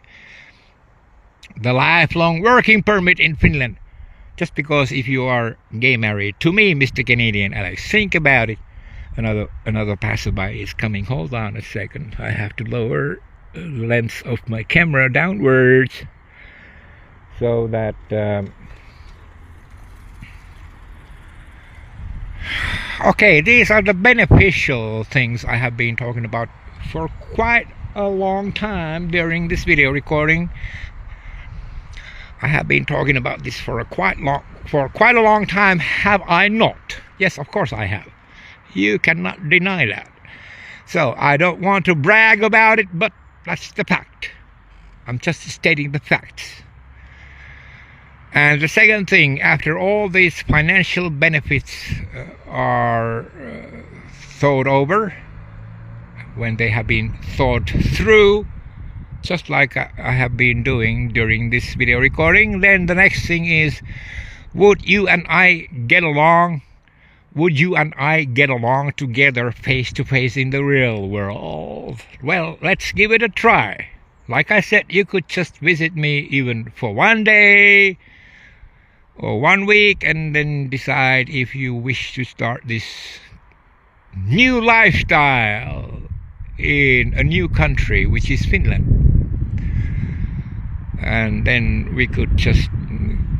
S1: the lifelong working permit in Finland, just because if you are gay married to me, Mr. Canadian Alex. Think about it. Another passerby is coming. Hold on a second. I have to lower the lens of my camera downwards so that okay, these are the beneficial things I have been talking about for quite a long time during this video recording. I have been talking about this for quite a long time, have I not? Yes, of course I have. You cannot deny that. So I don't want to brag about it, but that's the fact. I'm just stating the facts. And the second thing, after all these financial benefits are thought over, when they have been thought through, just like I have been doing during this video recording, then the next thing is, would you and I get along? Would you and I get along together face to face in the real world? Well, let's give it a try. Like I said, you could just visit me even for one day, or 1 week, and then decide if you wish to start this new lifestyle in a new country, which is Finland. And then we could just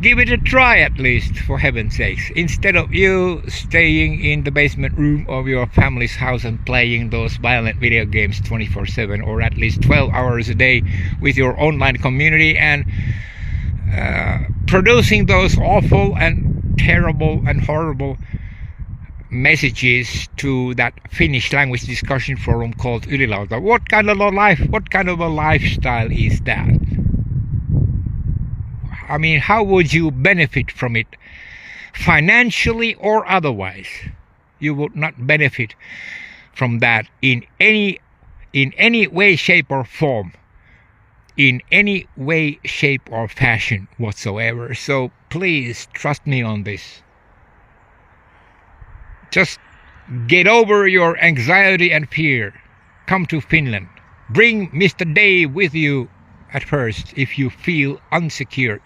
S1: give it a try, at least, for heaven's sakes, instead of you staying in the basement room of your family's house and playing those violent video games 24/7, or at least 12 hours a day with your online community, and producing those awful and terrible and horrible messages to that Finnish language discussion forum called Ylilauta. What kind of a lifestyle is that? I mean, how would you benefit from it, financially or otherwise? You would not benefit from that in any way, shape or form, in any way, shape or fashion whatsoever. So please trust me on this. Just get over your anxiety and fear. Come to Finland. Bring Mr. Dave with you at first if you feel insecure.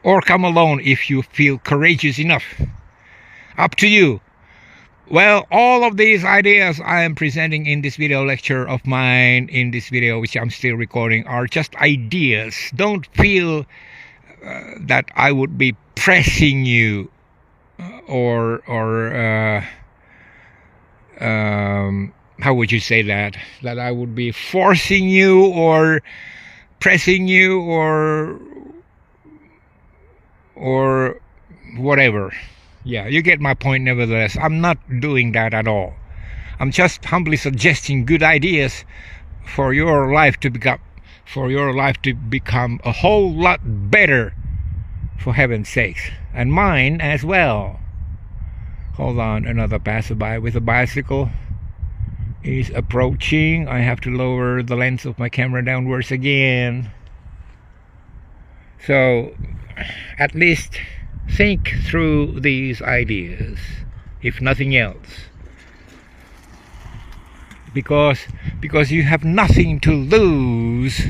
S1: Or come alone if you feel courageous enough. Up to you. Well, all of these ideas I am presenting in this video lecture of mine, in this video which I'm still recording, are just ideas. Don't feel that I would be pressing you or how would you say that I would be forcing you or pressing you or whatever. Yeah, you get my point. Nevertheless, I'm not doing that at all. I'm just humbly suggesting good ideas for your life to become a whole lot better, for heaven's sakes, and mine as well. Hold on, another passerby with a bicycle is approaching. I have to lower the lens of my camera downwards again. So at least think through these ideas, if nothing else, because you have nothing to lose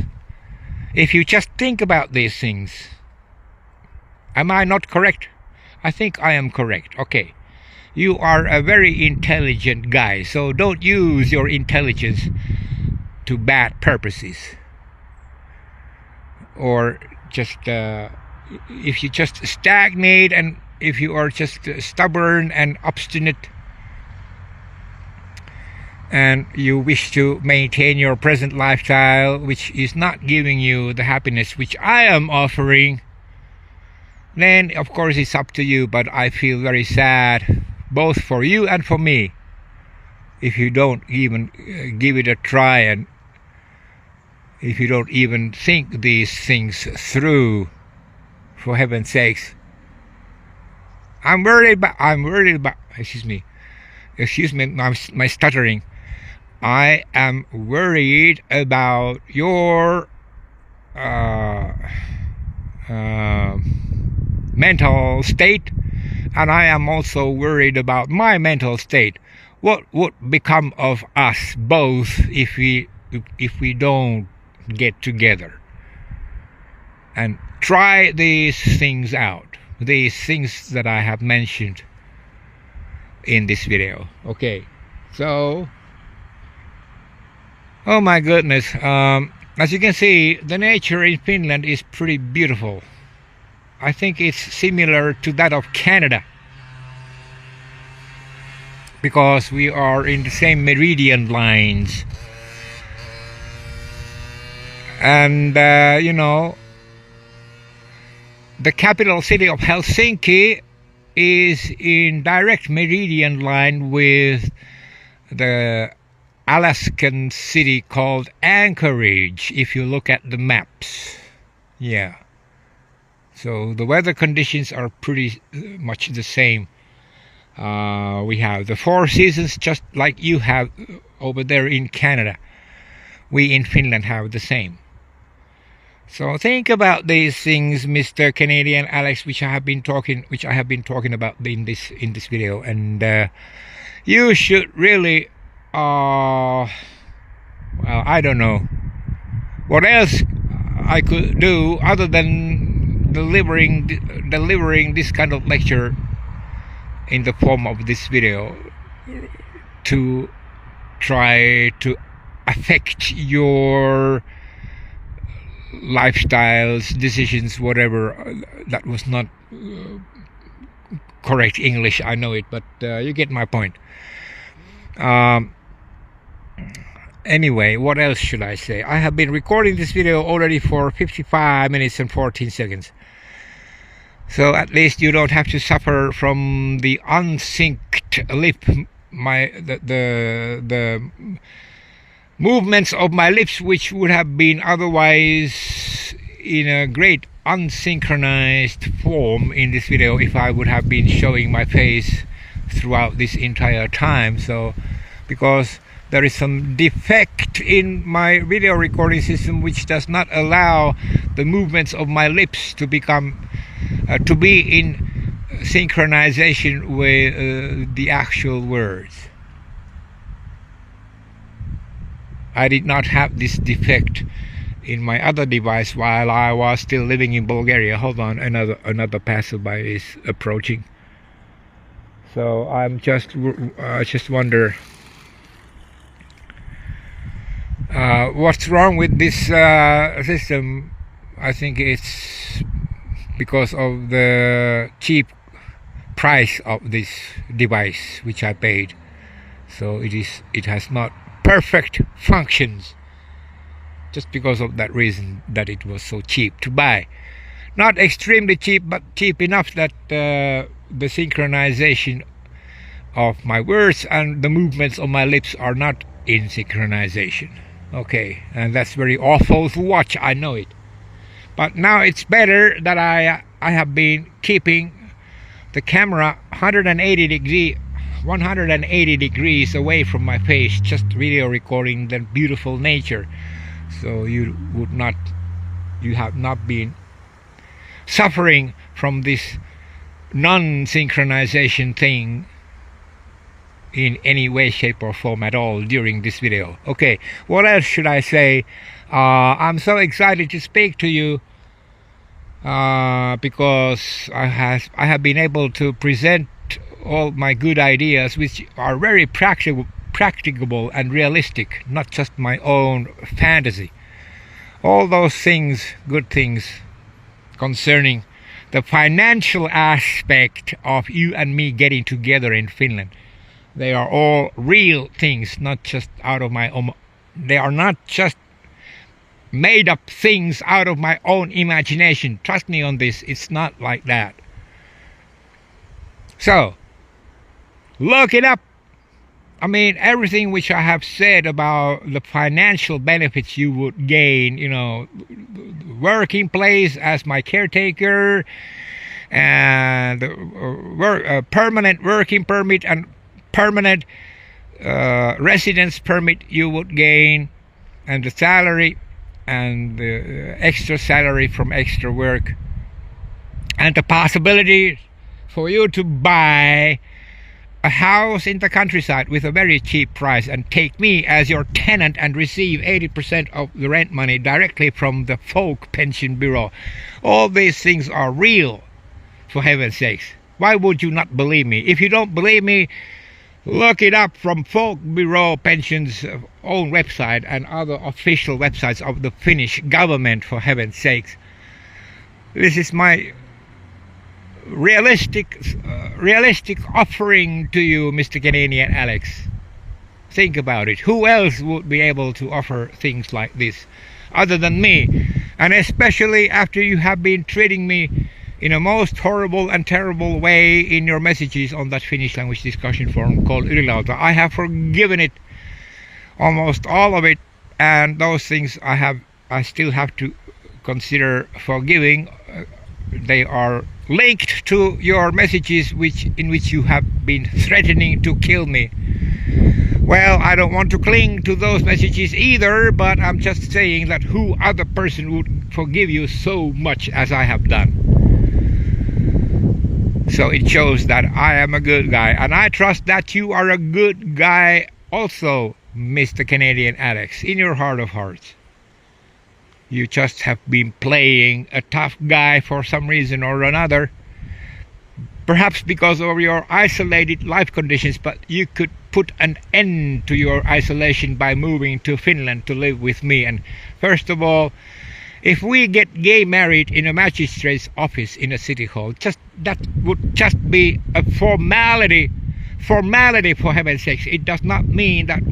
S1: if you just think about these things. Am I not correct? I think I am correct. Okay. You are a very intelligent guy, so don't use your intelligence to bad purposes. Or just, if you just stagnate, and if you are just stubborn and obstinate, and you wish to maintain your present lifestyle, which is not giving you the happiness which I am offering, then of course it's up to you. But I feel very sad, both for you and for me, if you don't even give it a try, and if you don't even think these things through, for heaven's sakes. I'm worried about excuse me my stuttering. I am worried about your mental state, and I am also worried about my mental state. What would become of us both if we don't get together and try these things out, these things that I have mentioned in this video? Okay, so, oh my goodness, as you can see, the nature in Finland is pretty beautiful. I think it's similar to that of Canada, because we are in the same meridian lines. And you know, the capital city of Helsinki is in direct meridian line with the Alaskan city called Anchorage, if you look at the maps. Yeah. So the weather conditions are pretty much the same. We have the 4 seasons, just like you have over there in Canada. We in Finland have the same. So think about these things, Mr. Canadian Alex, which I have been talking about in this video, and you should really, well, I don't know what else I could do other than delivering this kind of lecture in the form of this video to try to affect your lifestyles, decisions, whatever. That was not correct English, I know it, but you get my point. Anyway, what else should I say? I have been recording this video already for 55 minutes and 14 seconds. So at least you don't have to suffer from the unsynced lip, the movements of my lips, which would have been otherwise in a great unsynchronized form in this video if I would have been showing my face throughout this entire time. So because there is some defect in my video recording system which does not allow the movements of my lips to become to be in synchronization with the actual words. I did not have this defect in my other device while I was still living in Bulgaria. Hold on, another passerby is approaching. So I just wonder what's wrong with this system. I think it's because of the cheap price of this device which I paid. So it has not perfect functions just because of that reason, that it was so cheap to buy. Not extremely cheap, but cheap enough that the synchronization of my words and the movements of my lips are not in synchronization. Okay, and that's very awful to watch, I know it. But now it's better that I have been keeping the camera 180 degrees away from my face, just video recording the beautiful nature. So you have not been suffering from this non-synchronization thing in any way, shape or form at all during this video. Okay, what else should I say? I'm so excited to speak to you because I have been able to present all my good ideas, which are very practicable and realistic, not just my own fantasy. All those things, good things concerning the financial aspect of you and me getting together in Finland, they are all real things, not just out of my own. They are not just made up things out of my own imagination. Trust me on this, it's not like that. So look it up. I mean, everything which I have said about the financial benefits you would gain, working place as my caretaker, and permanent working permit and permanent residence permit you would gain, and the salary and the extra salary from extra work, and the possibility for you to buy a house in the countryside with a very cheap price and take me as your tenant and receive 80% of the rent money directly from the folk pension bureau. All these things are real, for heaven's sakes. Why would you not believe me? If you don't believe me, look it up from Folk Bureau Pension's own website and other official websites of the Finnish government, for heaven's sakes. This is my realistic offering to you, Mr. Canadian Alex. Think about it. Who else would be able to offer things like this other than me? And especially after you have been treating me in a most horrible and terrible way in your messages on that Finnish language discussion forum called Ylilauta. I have forgiven it, almost all of it, and those things I still have to consider forgiving. They are linked to your messages in which you have been threatening to kill me. Well, I don't want to cling to those messages either, but I'm just saying that who other person would forgive you so much as I have done? So it shows that I am a good guy, and I trust that you are a good guy also, Mr. Canadian Alex, in your heart of hearts. You just have been playing a tough guy for some reason or another. Perhaps because of your isolated life conditions, but you could put an end to your isolation by moving to Finland to live with me. And first of all, if we get gay married in a magistrate's office in a city hall, that would just be a formality. Formality, for heaven's sakes. It does not mean that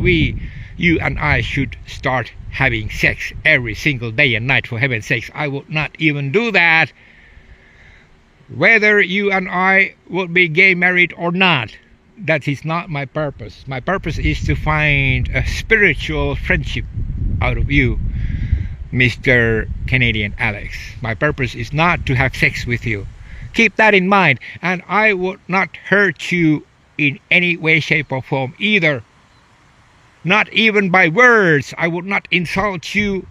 S1: you and I should start having sex every single day and night, for heaven's sakes. I would not even do that. Whether you and I would be gay married or not, that is not my purpose. My purpose is to find a spiritual friendship out of you, Mr. Canadian Alex. My purpose is not to have sex with you. Keep that in mind. And I would not hurt you in any way, shape or form either. Not even by words. I would not insult you.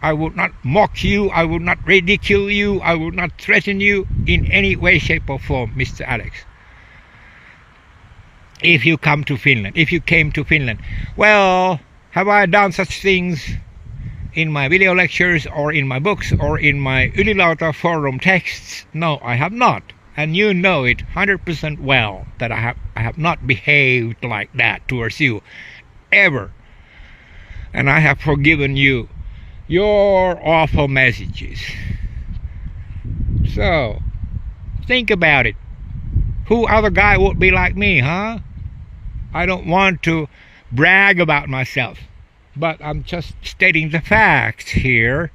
S1: I would not mock you. I would not ridicule you. I would not threaten you in any way, shape or form, Mr. Alex. If you came to Finland. Well, have I done such things in my video lectures or in my books or in my Ylilauta forum texts? No, I have not. And you know it 100% well that I have not behaved like that towards you ever. And I have forgiven you your awful messages. So, think about it. Who other guy would be like me, huh? I don't want to brag about myself, but I'm just stating the facts here.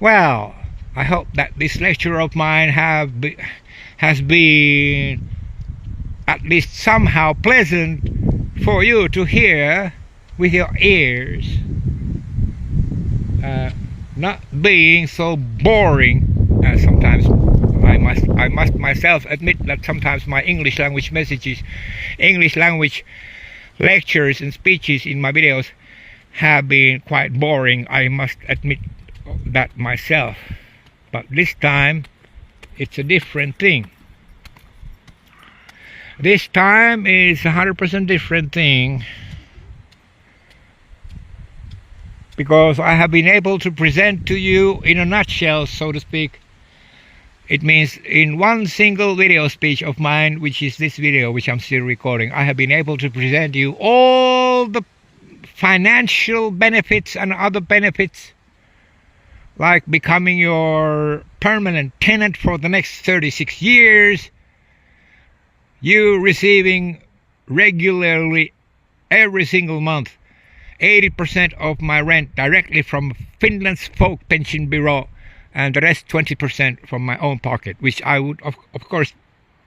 S1: Well, I hope that this lecture of mine has been at least somehow pleasant for you to hear with your ears. Not being so boring as sometimes I must myself admit that sometimes my English language messages, English language lectures and speeches in my videos have been quite boring. I must admit that myself. But this time it's a different thing. This time is 100% different thing. Because I have been able to present to you in a nutshell, so to speak. It means in one single video speech of mine, which is this video, which I'm still recording, I have been able to present you all the financial benefits and other benefits, like becoming your permanent tenant for the next 36 years, you receiving regularly every single month 80% of my rent directly from Finland's folk pension bureau, and the rest 20% from my own pocket, which I would of course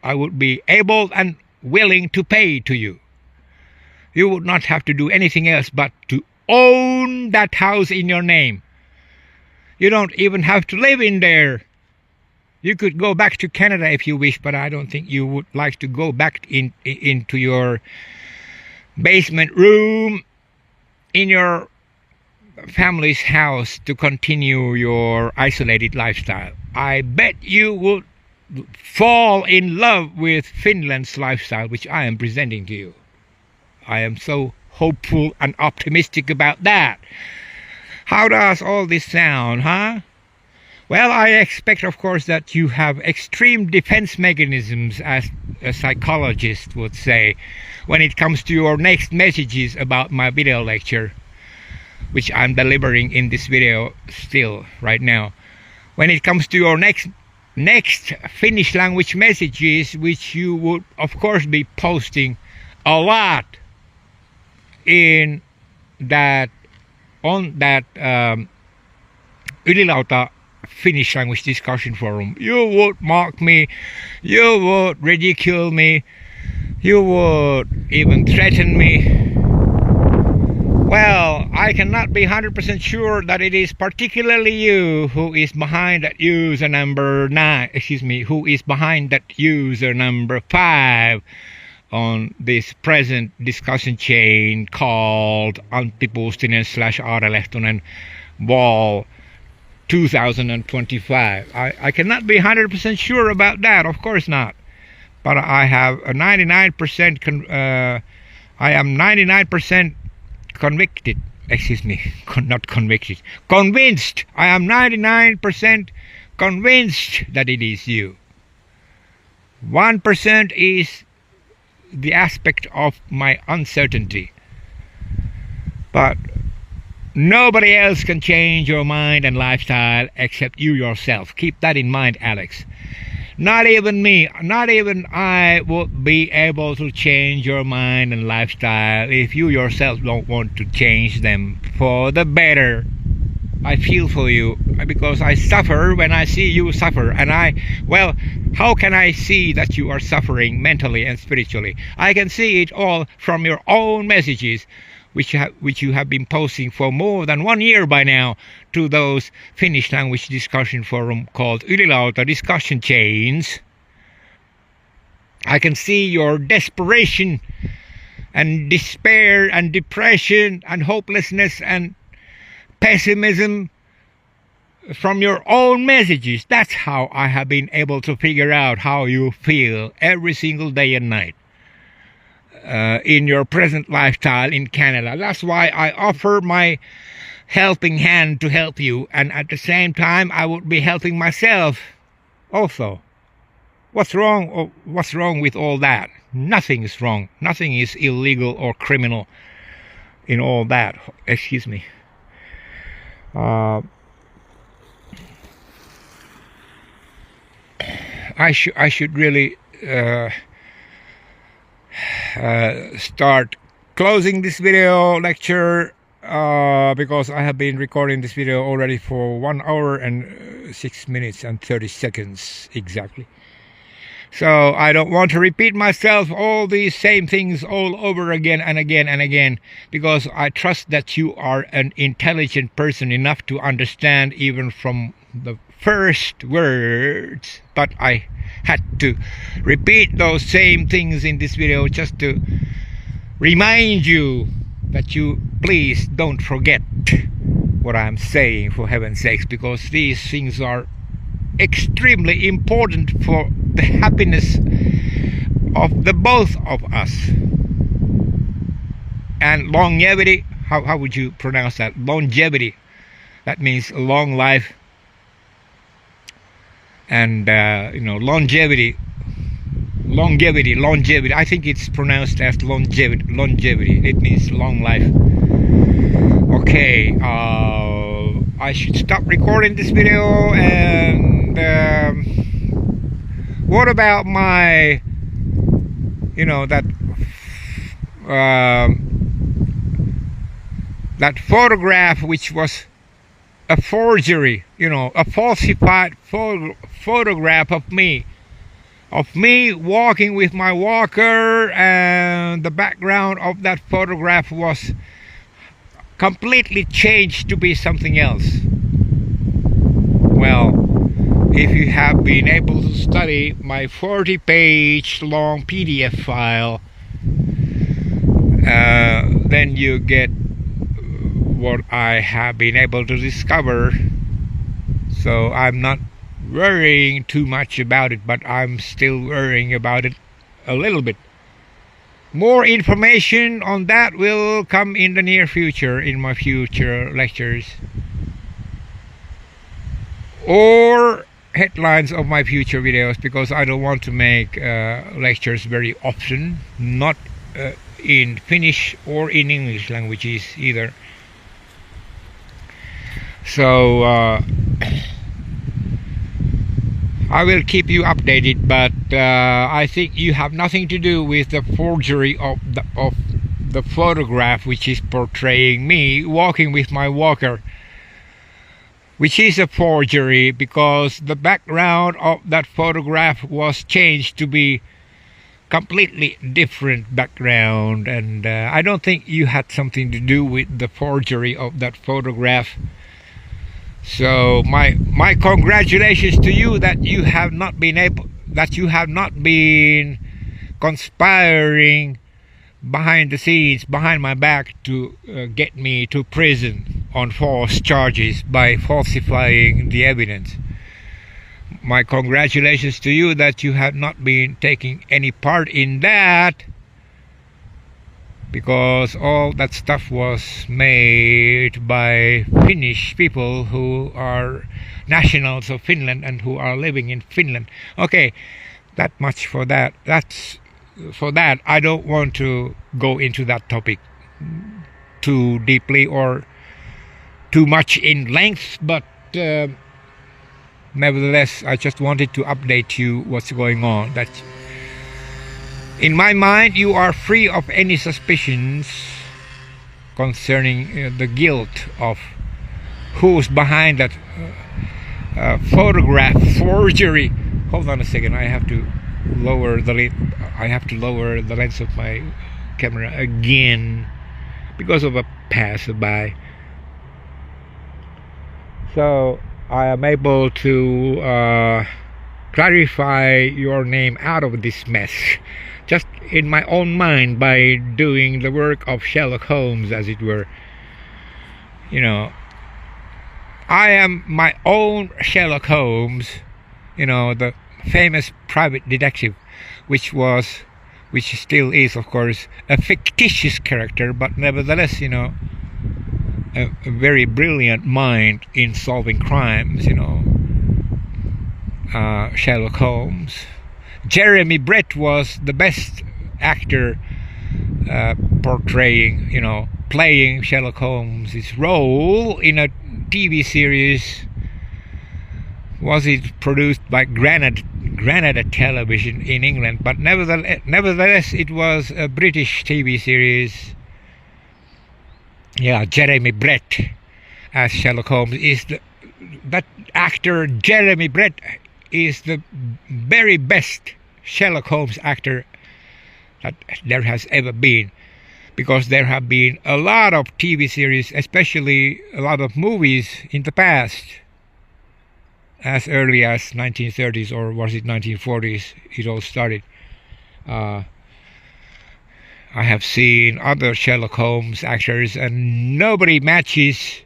S1: I would be able and willing to pay to you. You would not have to do anything else but to own that house in your name. You don't even have to live in there. You could go back to Canada if you wish, but I don't think you would like to go back into your basement room in your family's house to continue your isolated lifestyle. I bet you would fall in love with Finland's lifestyle, which I am presenting to you. I am so hopeful and optimistic about that. How does all this sound, huh? Well, I expect, of course, that you have extreme defense mechanisms, as a psychologist would say, when it comes to your next messages about my video lecture, which I'm delivering in this video still right now. When it comes to your next Finnish language messages, which you would, of course, be posting a lot in that on that Ylilauta Finnish language discussion forum, you would mock me, you would ridicule me, you would even threaten me. Well, I cannot be 100% sure that it is particularly you who is behind that user number 5 on this present discussion chain called Antti Puustinen/Aare Lehtonen Wall 2025. I cannot be 100% sure about that, of course not. But I have a 99% I am 99% convicted excuse me, not convicted, convinced. I am 99% convinced that it is you. 1% is the aspect of my uncertainty. But nobody else can change your mind and lifestyle except you yourself. Keep that in mind, Alex. Not even me, not even I would be able to change your mind and lifestyle if you yourself don't want to change them for the better. I feel for you because I suffer when I see you suffer, and how can I see that you are suffering mentally and spiritually? I can see it all from your own messages, which you have been posting for more than 1 year by now to those Finnish language discussion forum called Ylilauta discussion chains. I can see your desperation and despair and depression and hopelessness and pessimism from your own messages. That's how I have been able to figure out how you feel every single day and night. In your present lifestyle in Canada. That's why I offer my helping hand to help you, and at the same time I would be helping myself also. What's wrong with all that? Nothing is wrong. Nothing is illegal or criminal in all that. Excuse me. I should really start closing this video lecture because I have been recording this video already for 1 hour and 6 minutes and 30 seconds exactly. So I don't want to repeat myself all these same things all over again and again and again, because I trust that you are an intelligent person enough to understand even from the first words, but I had to repeat those same things in this video just to remind you that you please don't forget what I'm saying, for heaven's sakes, because these things are extremely important for the happiness of the both of us. And longevity, how would you pronounce that? Longevity, that means long life. And longevity, I think it's pronounced as longevity. It means long life. Okay, I should stop recording this video. And what about my that photograph which was a forgery, a falsified photograph of me walking with my walker, and the background of that photograph was completely changed to be something else. Well, if you have been able to study my 40-page long PDF file, then you get what I have been able to discover. So I'm not worrying too much about it, but I'm still worrying about it a little bit. More information on that will come in the near future, in my future lectures, or headlines of my future videos, because I don't want to make lectures very often, not in Finnish or in English languages either. So I will keep you updated, but I think you have nothing to do with the forgery of the photograph which is portraying me walking with my walker, which is a forgery because the background of that photograph was changed to be completely different background, and I don't think you had something to do with the forgery of that photograph. So my congratulations to you that you have not been conspiring behind the scenes, behind my back, to get me to prison on false charges by falsifying the evidence. My congratulations to you that you have not been taking any part in that. because all that stuff was made by Finnish people who are nationals of Finland and who are living in Finland. Okay, that much for that. I don't want to go into that topic too deeply or too much in length, but nevertheless, I just wanted to update you what's going on. That in my mind, you are free of any suspicions concerning the guilt of who's behind that photograph forgery. Hold on a second. I have to lower the lens of my camera again because of a passerby. So I am able to clarify your name out of this mess just in my own mind by doing the work of Sherlock Holmes, as it were. You know, I am my own Sherlock Holmes, you know, the famous private detective, which still is, of course, a fictitious character, but nevertheless, you know, a very brilliant mind in solving crimes, you know. Sherlock Holmes. Jeremy Brett was the best actor portraying, you know, playing Sherlock Holmes' role in a TV series. Was it produced by Granada Television in England? But nevertheless, it was a British TV series. Yeah, Jeremy Brett as Sherlock Holmes that actor. Jeremy Brett is the very best Sherlock Holmes actor that there has ever been, because there have been a lot of TV series, especially a lot of movies in the past, as early as 1930s, or was it 1940s it all started. I have seen other Sherlock Holmes actors and nobody matches.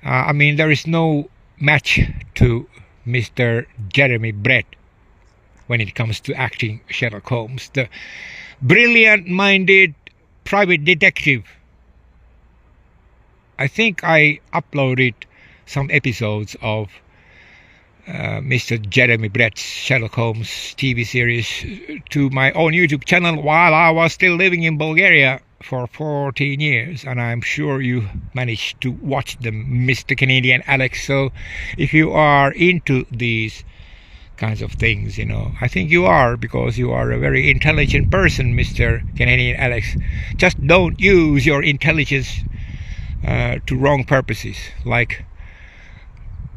S1: I mean, there is no match to Mr. Jeremy Brett when it comes to acting Sherlock Holmes, the brilliant-minded private detective. I think I uploaded some episodes of Mr. Jeremy Brett's Sherlock Holmes TV series to my own YouTube channel while I was still living in Bulgaria for 14 years, and I'm sure you managed to watch them, Mr. Canadian Alex. So if you are into these kinds of things, you know, I think you are, because you are a very intelligent person, Mr. Canadian Alex. Just don't use your intelligence to wrong purposes, like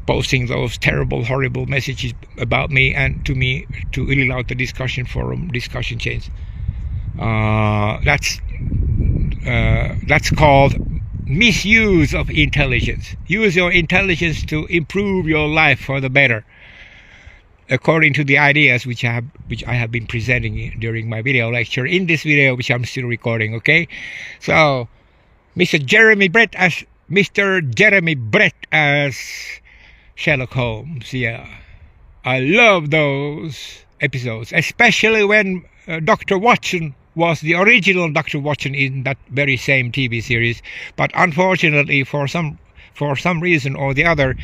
S1: posting those terrible, horrible messages about me and to me to ill out the discussion forum, discussion chains. That's called misuse of intelligence. Use your intelligence to improve your life for the better, according to the ideas which I have been presenting during my video lecture in this video, which I'm still recording. Okay, so Mr. Jeremy Brett as Sherlock Holmes. Yeah, I love those episodes, especially when Dr. Watson was the original Dr. Watson in that very same TV series. But unfortunately, for some reason or the other,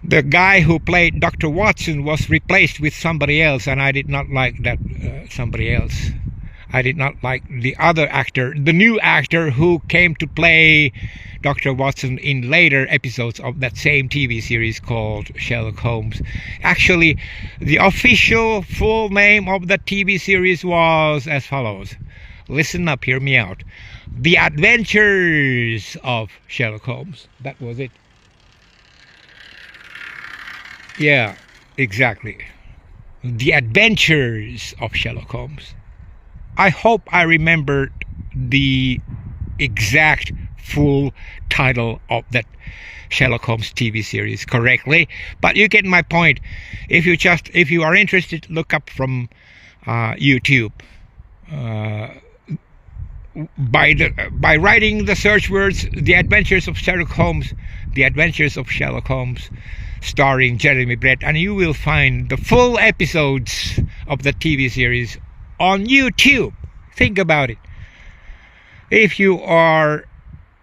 S1: the guy who played Dr. Watson was replaced with somebody else, and I did not like that somebody else. I did not like the other actor, the new actor who came to play Dr. Watson in later episodes of that same TV series called Sherlock Holmes. Actually, the official full name of the TV series was as follows. Listen up, hear me out. The Adventures of Sherlock Holmes. That was it. Yeah, exactly. The Adventures of Sherlock Holmes. I hope I remembered the exact full title of that Sherlock Holmes TV series correctly, but you get my point. If you are interested, look up from YouTube by writing the search words "The Adventures of Sherlock Holmes," "The Adventures of Sherlock Holmes," starring Jeremy Brett, and you will find the full episodes of the TV series on YouTube. Think about it. if you are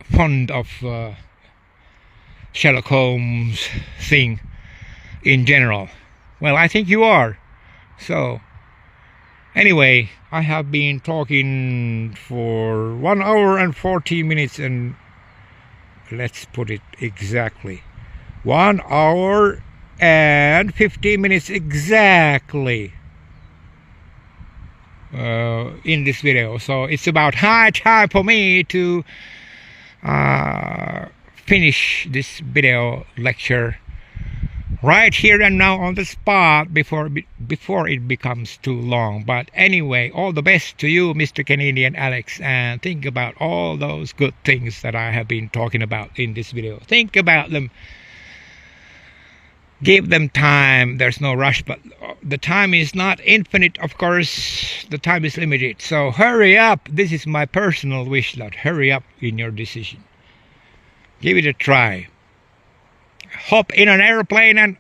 S1: fond of Sherlock Holmes thing in general. Well, I think you are. So anyway, I have been talking for 1 hour and 40 minutes, and let's put it exactly 1 hour and 50 minutes exactly in this video. So it's about high time for me to finish this video lecture right here and now on the spot before it becomes too long. But anyway, all the best to you, Mr. Canadian Alex, and think about all those good things that I have been talking about in this video. Think about them. Give them time. There's no rush, but the time is not infinite, of course. The time is limited. So hurry up. This is my personal wish, that hurry up in your decision. Give it a try. Hop in an airplane and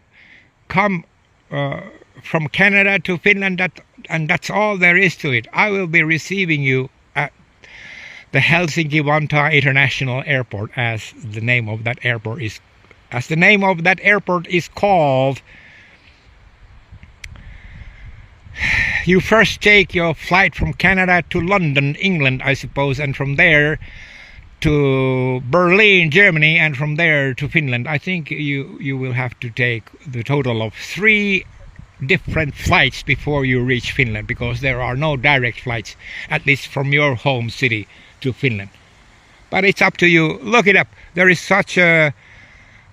S1: come from Canada to Finland, and that's all there is to it. I will be receiving you at the Helsinki-Vantaa International Airport, as the name of that airport is called. You first take your flight from Canada to London, England, I suppose, and from there to Berlin, Germany, and from there to Finland. I think you will have to take the total of 3 different flights before you reach Finland, because there are no direct flights, at least from your home city to Finland. But it's up to you. Look it up. There is such a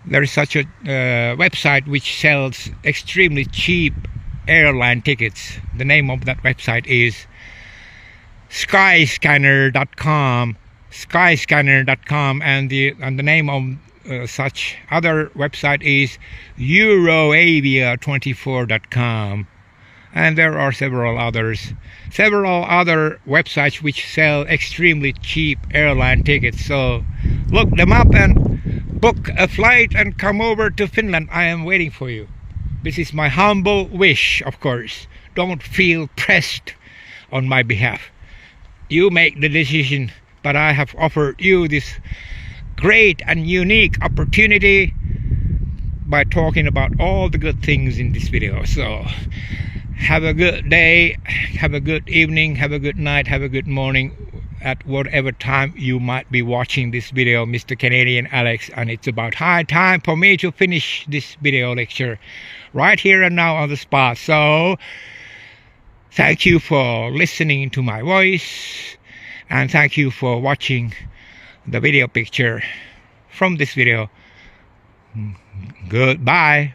S1: website which sells extremely cheap airline tickets. The name of that website is skyscanner.com. and the name of such other website is euroavia24.com, and there are several other websites which sell extremely cheap airline tickets. So look them up and book a flight and come over to Finland. I am waiting for you. This is my humble wish, of course. Don't feel pressed on my behalf. You make the decision, but I have offered you this great and unique opportunity by talking about all the good things in this video. So have a good day, have a good evening, have a good night, have a good morning, at whatever time you might be watching this video, Mr. Canadian Alex. And it's about high time for me to finish this video lecture right here and now on the spot. So thank you for listening to my voice, and thank you for watching the video picture from this video. Goodbye.